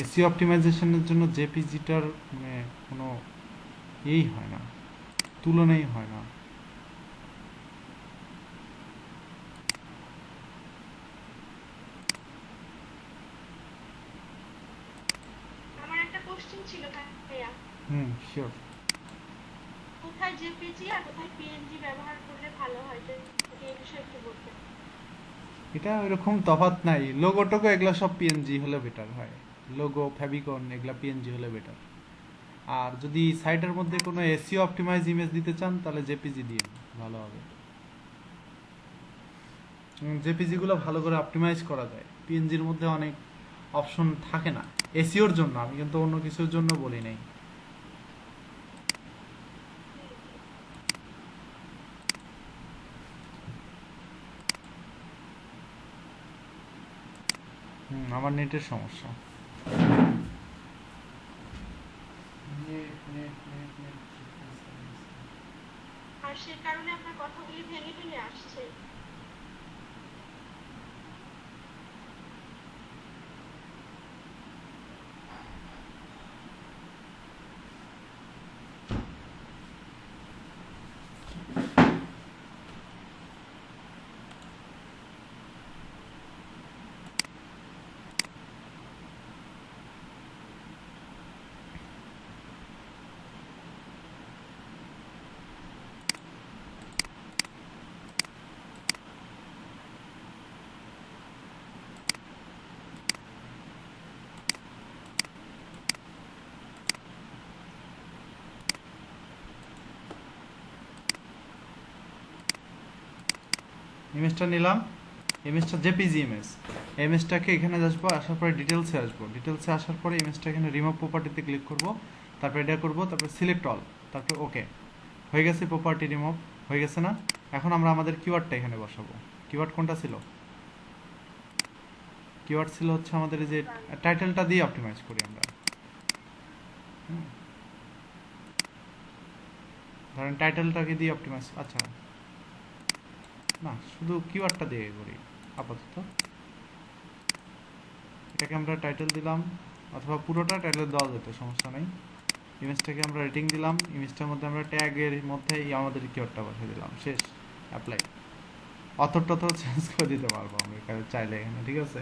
S1: এসিও অপটিমাইজেশনের জন্য জেপিজিটার মানে কোনো এই হয় না, তুলনাই হয় না।
S4: আমার একটা কোশ্চেন ছিল ভাইয়া,
S1: শিওর।
S4: কোথায় জেপিজি আর কোথায় পিএনজি ব্যবহার করলে ভালো হয়, যদি এই বিষয়ে একটু বলতেন।
S1: এটা ওইরকম তফাৎ নাই, লোগো টোগো এগুলো সব পিএনজি হলে বেটার হয়। লোগো ফেভিকন এগুলা পিএনজি হলে বেটার। আর যদি সাইটের মধ্যে কোনো
S4: আচ্ছা
S1: এসিও অপটিমাইজ ইমেজ দিতে চান তাহলে জেপিজি দিন, ভালো হবে। জেপিজি গুলো ভালো করে অপটিমাইজ করা যায়, পিএনজির মধ্যে অনেক অপশন থাকে না এসিওর জন্য, আমি কিন্তু অন্য কিছুর জন্য বলি নাই। আমার নেটের সমস্যা।
S4: আর সে কারণে আপনার কথাগুলি ভেঙে ভেঙে আসছে।
S1: ইমেজটা নিলাম, ইমেজটা জেপিজি ইমেজ। ইমেজটাকে এখানে আসবো, আসার পরে ডিটেলসে আসবো, ডিটেলসে আসার পরে ইমেজটা এখানে রিমুভ প্রপার্টিতে ক্লিক করব, তারপর এটা করব, তারপর সিলেক্ট অল, তারপর ওকে। হয়ে গেছে প্রপার্টি রিমুভ, হয়ে গেছে না? এখন আমরা আমাদের কিওয়ার্ডটা এখানে বসাবো। কিওয়ার্ড কোনটা ছিল? কিওয়ার্ড ছিল হচ্ছে আমাদের এই যে টাইটেলটা দিয়ে অপটিমাইজ করি আমরা। ধরেন টাইটেলটাকে দিয়ে অপটিমাইজ, আচ্ছা না, শুধু কিওয়ার্ডটা দিয়ে করি আপাতত। এটাকে আমরা টাইটেল দিলাম, অথবা পুরোটা টাইটেল দেওয়া যেত, সমস্যা নেই। ইমেজটাকে আমরা রেটিং দিলাম, ইমেজটার মধ্যে আমরা ট্যাগের মধ্যে আমাদের কিওয়ার্ডটা বসিয়ে দিলাম, শেষ, অ্যাপ্লাই। অথরটা তো চেঞ্জ করে দিতে পারবো আমরা এখানে চাইলে, এখানে ঠিক আছে।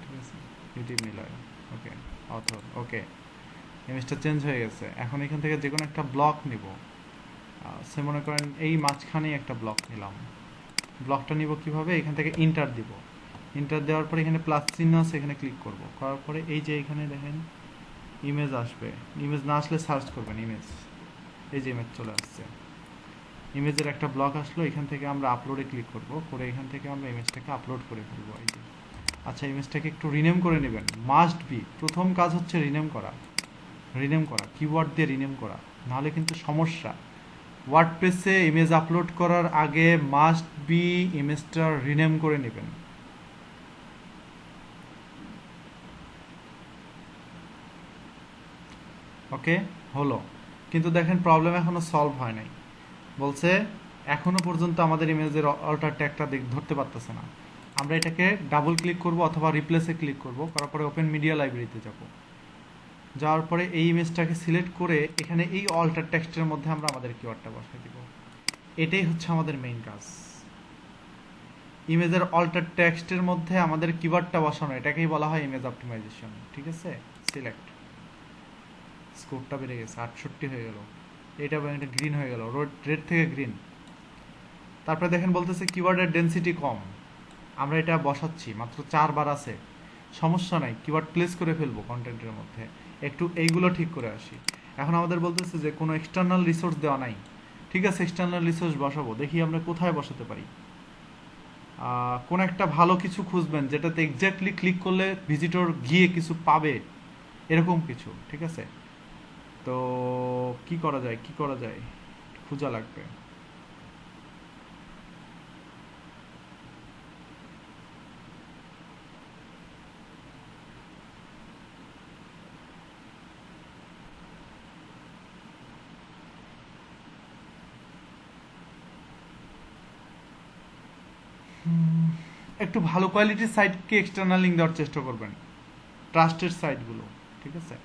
S1: ঠিক আছে, ইউটিউব নিলয়, ওকে, অথর, ওকে। ইমেজটা চেঞ্জ হয়ে গেছে। এখন এখান থেকে যে কোনো একটা ব্লক নিব, সে মনে করেন এই মাঝখানেই একটা ব্লক নিলাম। ব্লকটা নিব কিভাবে? এখান থেকে ইন্টার দিব, ইন্টার দেওয়ার পরে এখানে প্লাস চিহ্ন আছে, এখানে ক্লিক করব, করার পরে এই যে এখানে দেখেন ইমেজ আসবে। ইমেজ না আসলে সার্চ করবেন ইমেজ, এই যে ইমেজ চলে আসছে, ইমেজের একটা ব্লক আসলো। এখান থেকে আমরা আপলোডে ক্লিক করব, করে এখান থেকে আমরা ইমেজটাকে আপলোড করে ফেলবো, এই যে। আচ্ছা, ইমেজটাকে একটু রিনেম করে নেবেন, মাস্ট বি, প্রথম কাজ হচ্ছে রিনেম করা। রিনেম করা, কিওয়ার্ড দিয়ে রিনেম করা, নাহলে কিন্তু সমস্যা। ওয়ার্ডপ্রেসে ইমেজ আপলোড করার আগে মাস্ট বি ইমেজটা রিনেম করে নেবেন। ওকে, হলো। কিন্তু দেখেন প্রবলেম এখনো সলভ হয় নাই, বলছে এখনো পর্যন্ত আমাদের ইমেজের অল্টার ট্যাগটা ধরতে পারতেছে না। আমরা এটাকে ডাবল ক্লিক করব অথবা রিপ্লেসে ক্লিক করব, করার পরে ওপেন মিডিয়া লাইব্রেরিতে যাব, যাওয়ার পরে এই ইমেজটাকে সিলেক্ট করে এখানে এই অল্টার টেক্সটের মধ্যে আমরা আমাদের কিওয়ার্ডটা বসাই দিব। এটাই হচ্ছে আমাদের মেইন কাজ, ইমেজের অল্টার টেক্সটের মধ্যে আমাদের কিওয়ার্ডটা বসানো, এটাকেই বলা হয় ইমেজ অপটিমাইজেশন। ঠিক আছে, সিলেক্ট, স্কোরটা বেড়ে গেছে, 68 হয়ে গেল, এটা গ্রিন হয়ে গেল, রেড থেকে গ্রিন। তারপরে দেখেন বলতেছে কিওয়ার্ডের ডেনসিটি কম, আমরা এটা বসাচ্ছি, মাত্র 4 বার আছে, সমস্যা নাই, কিওয়ার্ড প্লেস করে ফেলবো কন্টেন্টের মধ্যে। একটু এইগুলো ঠিক করে আসি। এখন আমাদের বলতেছে যে কোনো এক্সটার্নাল রিসোর্স দেওয়া নাই, ঠিক আছে, এক্সটার্নাল রিসোর্স বসাবো, দেখি আমরা কোথায় বসাতে পারি। কোন একটা ভালো কিছু খুঁজবেন যেটাতে এক্স্যাক্টলি ক্লিক করলে ভিজিটর গিয়ে কিছু পাবে, এরকম কিছু। ঠিক আছে, তো কি করা যায়, কি করা যায়, খোঁজা লাগবে। একটু ভালো কোয়ালিটির সাইটকে এক্সটার্নাল লিঙ্ক দেওয়ার চেষ্টা করবেন, ট্রাস্টেড সাইটগুলো, ঠিক আছে?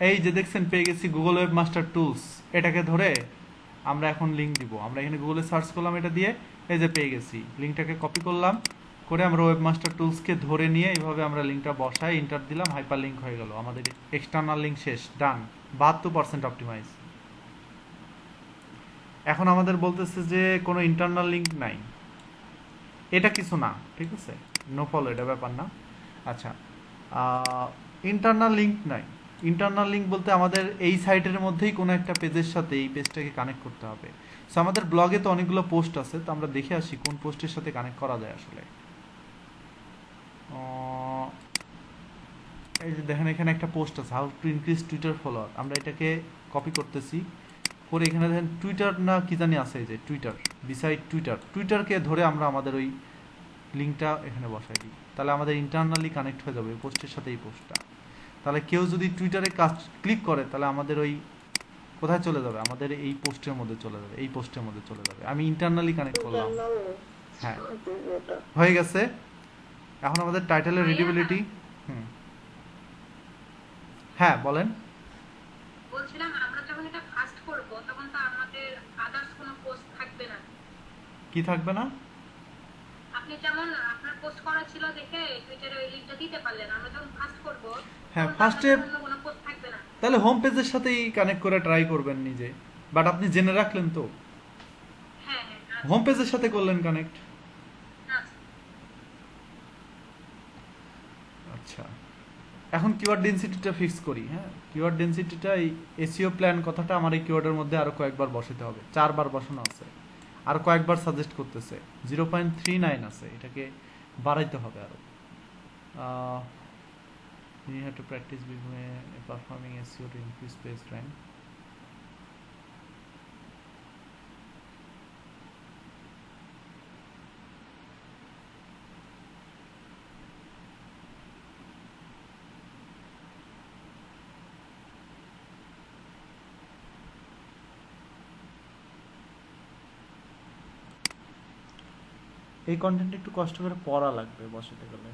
S1: এই যে দেখছেন পেয়ে গেছি গুগল ওয়েব মাস্টার টুলস, এটাকে ধরে আমরা এখন লিঙ্ক দিব। আমরা এখানে গুগলে সার্চ করলাম, এটা দিয়ে এই যে পেয়ে গেছি, লিঙ্কটাকে কপি করলাম, করে আমরা ওয়েব মাস্টার টুলসকে ধরে নিয়ে এইভাবে আমরা লিঙ্কটা বসাই, ইন্টার দিলাম, হাইপার লিঙ্ক হয়ে গেল, আমাদের এক্সটার্নাল লিঙ্ক শেষ, ডান, 72% অপটিমাইজ। এখন আমাদের বলতেছে যে কোনো ইন্টারনাল লিঙ্ক নাই, এটা কিছু না, ঠিক আছে, নো ফলো, এটা ব্যাপার না। আচ্ছা, ইন্টারনাল লিঙ্ক নাই, ইন্টারনাল লিঙ্ক বলতে আমাদের এই সাইটের মধ্যেই কোনো একটা পেজের সাথে এই পেজটাকে কানেক্ট করতে হবে। সো আমাদের ব্লগে তো অনেকগুলো পোস্ট আছে, তো আমরা দেখে আসি কোন পোস্টের সাথে কানেক্ট করা যায় আসলে। এই যে দেখেন এখানে একটা পোস্ট আছে, how to increase Twitter follower, আমরা এটাকে কপি করতেছি, করে এখানে দেখেন টুইটার না কি জানি আছে, এই যে টুইটার, বিসাইড টুইটার, টুইটারকে ধরে আমরা আমাদের ওই লিঙ্কটা এখানে বসাই দিই, তাহলে আমাদের ইন্টারনালি কানেক্ট হয়ে যাবে পোস্টের সাথে এই পোস্টটা। তাহলে কেউ যদি টুইটারে কাজ ক্লিক করে তাহলে আমাদের ওই কোথায় চলে যাবে, আমাদের এই পোস্টের মধ্যে চলে যাবে, এই পোস্টের মধ্যে চলে যাবে। আমি ইন্টারনালি কানেক্ট করলাম, হ্যাঁ হয়ে গেছে। এখন আমাদের টাইটেলের রিডেবিলিটি, হ্যাঁ বলেন।
S2: বলছিলাম আমরা যখন এটা ফাস্ট করব তখন তো আমাদের আদার্স কোনো পোস্ট থাকবে না।
S1: কি থাকবে না?
S2: আপনি যেমন আপনার পোস্ট করা ছিল দেখে টুইটারে ওই লিংকটা দিতে পারলেন, আমরা যখন ফাস্ট করব
S1: হ্যাঁ,
S2: তখন তো
S1: ফার্স্টে
S2: আমাদের অন্য কোনো পোস্ট থাকবে না।
S1: তাহলে হোম পেজের সাথেই কানেক্ট করে ট্রাই করবেন নিজে, বাট আপনি জেনে রাখলেন তো,
S2: হ্যাঁ হ্যাঁ
S1: হোম পেজের সাথে করলেন কানেক্ট।
S2: আচ্ছা।
S1: আচ্ছা, এখন কিওয়ার্ড ডেনসিটিটা ফিক্স করি। হ্যাঁ, কিওয়ার্ড ডেনসিটিটা এই এসইও প্ল্যান কথাটা আমার এই কিওয়ার্ডের মধ্যে আরো কয়েকবার বসাতে হবে, 4 বার বসানো আছে, আর কয়েকবার সাজেস্ট করতেছে, 0.39 আছে, এটাকে বাড়াইতে হবে আরো। You have to practice before performing SEO to increase page rank. এই কন্টেন্ট একটু কষ্ট করে পড়া লাগবে বসাতে গেলে।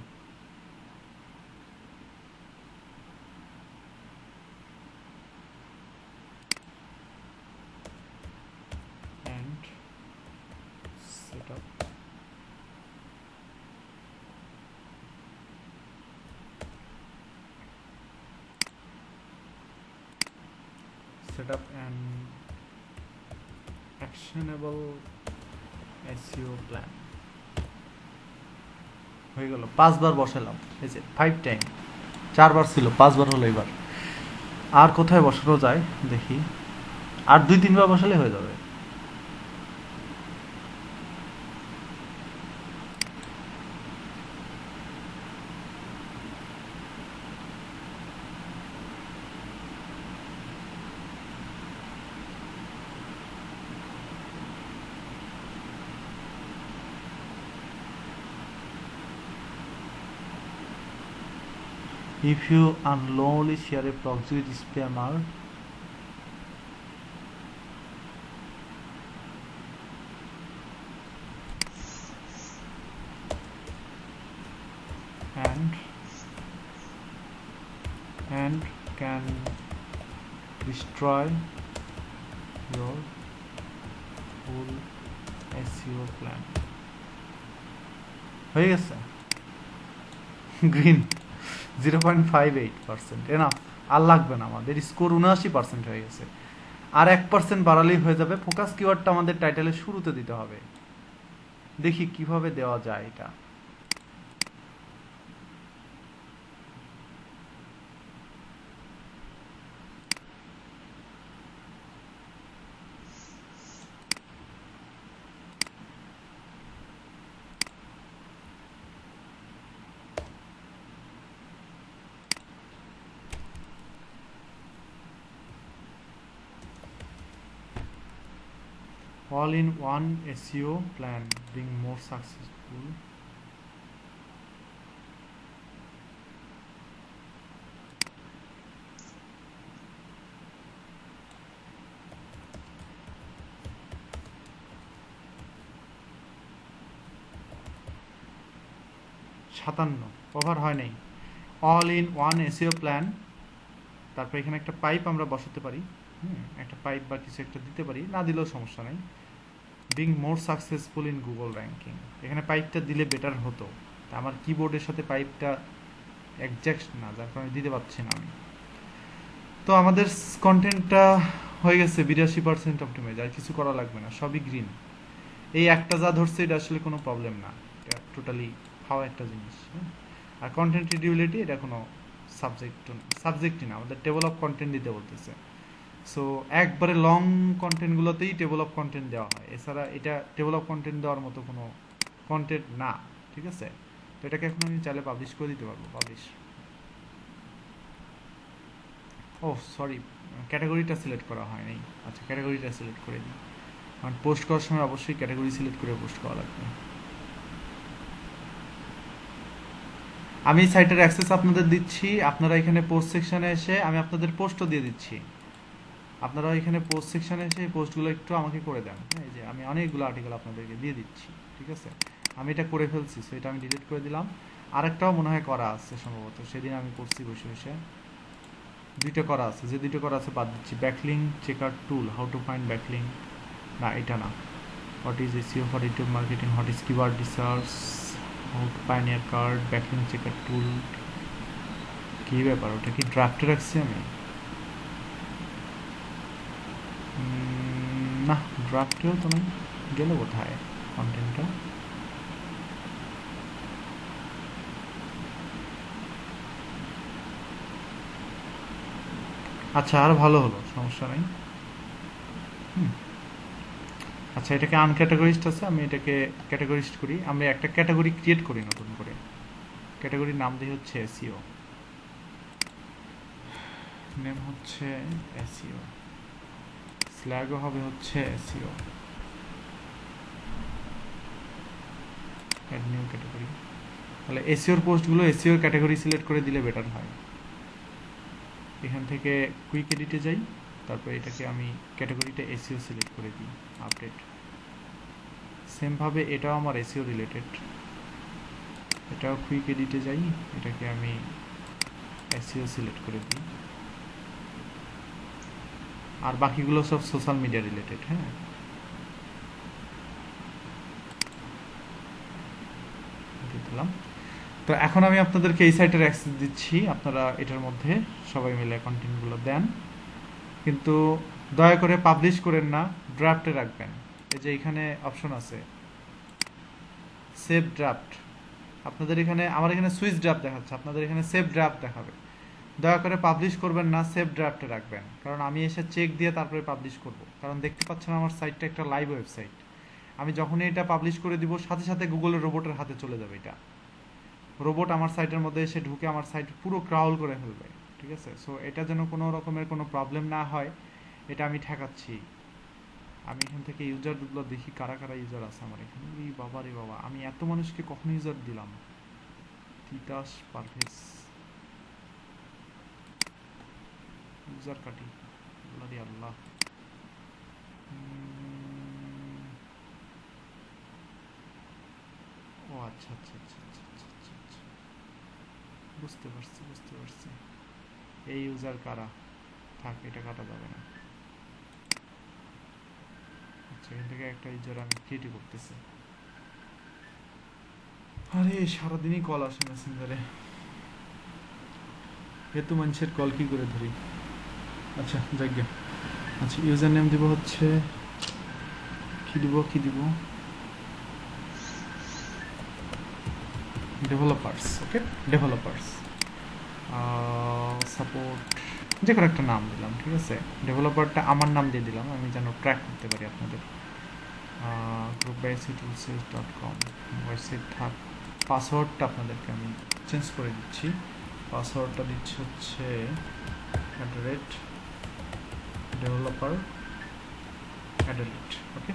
S1: And set up an actionable SEO plan হয়ে গেল। 5 বার বসালাম, এই যে 5 টাইম, 4 বার ছিল, 5 বার হলো এবার। আর কোথায় বসানো যায় দেখি, আর 2-3 বার বসালে হয়ে যাবে। If you unknowingly share a proxy with spammer, and can destroy your whole SEO plan. হয়ে গেছে, গ্রিন 0.58%, এনাফ, আর লাগবে না, আমাদের স্কোর 79% হয়ে গেছে। আর 1% বাড়ালেই হয়ে যাবে। ফোকাস কিওয়ার্ডটা আমাদের টাইটেলের শুরুতে দিতে হবে, দেখি কিভাবে দেওয়া যায় এটা। All-in-one SEO plan, being more successful. 57 cover হয় নাই। All in one SEO plan, তারপর এখানে একটা পাইপ আমরা বসাতে পারি, একটা পাইপ বা কিছু একটা দিতে পারি, না দিলেও সমস্যা নাই। Being more successful in Google ranking, এখানে পাইপটা দিলে বেটার হতো, তা আমার কিবোর্ডের সাথে পাইপটা একজ্যাক্ট না, যার কারণে দিতে পারছি না আমি। তো আমাদের কন্টেন্টটা হয়ে গেছে 82% অপটিমাইজ, আর কিছু করা লাগবে না, সবই গ্রিন। এই একটা যা ধরছে এটা আসলে কোনো প্রবলেম না, এটা টোটালি খাওয়া একটা জিনিস। আর কন্টেন্ট রিডিউবিলিটি এটা কোনো সাবজেক্টই না, আমাদের টেবল অফ কন্টেন্ট দিতে বলতেছে। সো একবারে লং কন্টেন্টগুলোতেই টেবল অফ কন্টেন্ট দেওয়া হয়, এছাড়া এটা টেবল অফ কন্টেন্ট দেওয়ার মতো কোনো কন্টেন্ট না, ঠিক আছে? তো এটাকে এখন আমি চাইলে পাবলিশ করে দিতে পারবো, পাবলিশ। ও সরি, ক্যাটাগরিটা সিলেক্ট করা হয় নাই। আচ্ছা, ক্যাটাগরিটা সিলেক্ট করে দিই, কারণ পোস্ট করার সময় অবশ্যই ক্যাটাগরি সিলেক্ট করে পোস্ট করা লাগবে। আমি সাইটের অ্যাক্সেস আপনাদের দিচ্ছি, আপনারা এখানে পোস্ট সেকশনে এসে আমি আপনাদের পোস্টও দিয়ে দিচ্ছি, আপনারা এখানে পোস্ট সেকশনে এসে এই পোস্টগুলো একটু আমাকে করে দেন। এই যে আমি অনেকগুলো আর্টিকেল আপনাদেরকে দিয়ে দিচ্ছি, ঠিক আছে? আমি এটা করে ফেলছি, সো এটা আমি ডিলিট করে দিলাম। আরেকটাও মনে হয় করা আছে সম্ভবত, সেদিন আমি করছি বসে বসে, দুইটা করা আছে, যে দুটো করা আছে বাদ দিচ্ছি। Backlink checker tool, how to find backlink, না এটা না। What is SEO for YouTube marketing, what is keyword research, how to pioneer card, backlink checker tool, কী ব্যাপার? ওটা কি ড্রাফটে রাখছি আমি? না, ড্রাফটেও তো নেই, গেল কোথায় কন্টেন্টটা? আচ্ছা, আর ভালো হলো, সমস্যা নেই। আচ্ছা, এটাকে আনক্যাটাগরিজড আছে, আমি এটাকে ক্যাটাগরিজড করি। আমরা একটা ক্যাটাগরি ক্রিয়েট করি নতুন করে, ক্যাটাগরির নাম দিই হচ্ছে এসইও, নেম হচ্ছে এসইও, স্ল্যাগও হবে হচ্ছে এসইও, অ্যাড নিউ ক্যাটাগরি। তাহলে এসইওর পোস্টগুলো এসইওর ক্যাটাগরি সিলেক্ট করে দিলে বেটার হয়। এখান থেকে কুইক এডিটে যাই, তারপর এটাকে আমি ক্যাটাগরিটা এসইও সিলেক্ট করে দিই, আপডেট। সেমভাবে এটাও আমার এসইও রিলেটেড, এটাও কুইক এডিটে যাই, এটাকে আমি এসইও সিলেক্ট করে দিই। আর বাকিগুলো সব সোশ্যাল মিডিয়া রিলেটেড। হ্যাঁ, দিলাম। তো এখন আমি আপনাদেরকে এই সাইটের অ্যাক্সেস দিচ্ছি, আপনারা এটার মধ্যে সবাই মিলে কন্টেন্টগুলো দেন, কিন্তু দয়া করে পাবলিশ করেন না, ড্রাফটে রাখবেন। এই যে এখানে অপশন আছে সেভ ড্রাফট, আপনাদের এখানে, আমার এখানে সুইচ ড্রাফট দেখাচ্ছে, আপনাদের এখানে সেভ ড্রাফট দেখাবে। দয়া করে পাবলিশ করবেন না, সেভ ড্রাফটে রাখবেন, কারণ আমি এসে চেক দিয়ে তারপরে পাবলিশ করব। কারণ দেখতে পাচ্ছেন আমার সাইটটা একটা লাইভ ওয়েবসাইট, আমি যখনই এটা পাবলিশ করে দিব সাথে সাথে গুগলের রোবটের হাতে চলে যাবে। এটা রোবট আমার সাইটের মধ্যে এসে ঢুকে আমার সাইট পুরো ক্রাউল করে ফেলবে, ঠিক আছে? সো এটা যেন কোনো রকমের কোনো প্রবলেম না হয়, এটা আমি ঠেকাচ্ছি। আমি এখান থেকে ইউজারগুলো দেখি কারা কারা ইউজার আছে আমার এখানে। এই বাবা রে বাবা, আমি এত মানুষকে কখন ইউজার দিলাম? তিতাস পারভেজ ইউজার কাটি, আল্লাহ রে আল্লাহ। ও আচ্ছা আচ্ছা আচ্ছা আচ্ছা আচ্ছা আচ্ছা আচ্ছা, বুঝতে পারছি বুঝতে পারছি। এই ইউজার কারা? থাক, এটা কাটা যাবে না। আচ্ছা, এখান থেকে একটা ইউজার আমি ক্রিয়েট করতেছি। আরে সারাদিনই কল আসে মেসেঞ্জারে, এত মানুষের কল কি করে ধরি? আচ্ছা যাক। আচ্ছা, ইউজার নেম দিব হচ্ছে, কি দিব ডেভেলপার্স। ওকে, ডেভেলপার্স সাপোর্ট, যে কোনো একটা নাম দিলাম, ঠিক আছে? ডেভেলপারটা আমার নাম দিয়ে দিলাম, আমি যেন ট্র্যাক করতে পারি আপনাদের। groupbyctoolsales.com ওয়েবসাইট থাক। পাসওয়ার্ডটা আপনাদেরকে আমি চেঞ্জ করে দিচ্ছি, পাসওয়ার্ডটা দিচ্ছি হচ্ছে @developer ওকে।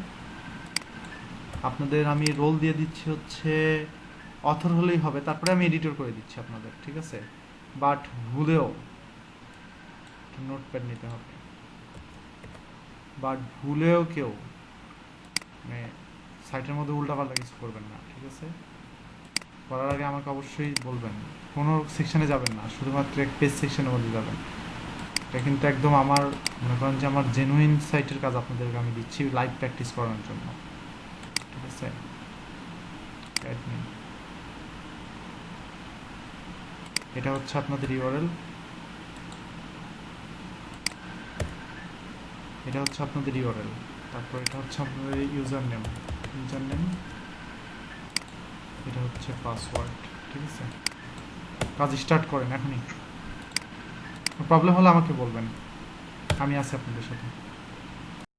S1: আপনাদের আমি রোল দিয়ে দিচ্ছি হচ্ছে অথর হলেই হবে, তারপরে আমি এডিটর করে দিচ্ছি আপনাদের, ঠিক আছে? বাট ভুলেও নোটপ্যাড নিতে হবে, বাট ভুলেও কেউ মানে সাইটের মধ্যে উল্টাপাল্টা কিছু করবেন না, ঠিক আছে? করার আগে আমাকে অবশ্যই বলবেন, কোনো সেকশনে যাবেন না, শুধুমাত্র এক পেজ সেকশনের মধ্যে যাবেন। এটা কিন্তু একদম আমার মনে করেন যে আমার জেনুইন সাইটের কাজ আপনাদেরকে আমি দিচ্ছি লাইভ প্র্যাকটিস করানোর জন্য, ঠিক আছে? অ্যাডমিন, এটা হচ্ছে আপনাদের ইউআরএল, এটা হচ্ছে আপনাদের ইউআরএল, তারপর এটা হচ্ছে আপনাদের ইউজার নেম, এটা হচ্ছে পাসওয়ার্ড, ঠিক আছে? কাজ স্টার্ট করেন এখনই, প্রবলেম হলে আমাকে বলবেন, আমি আছি আপনাদের সাথে।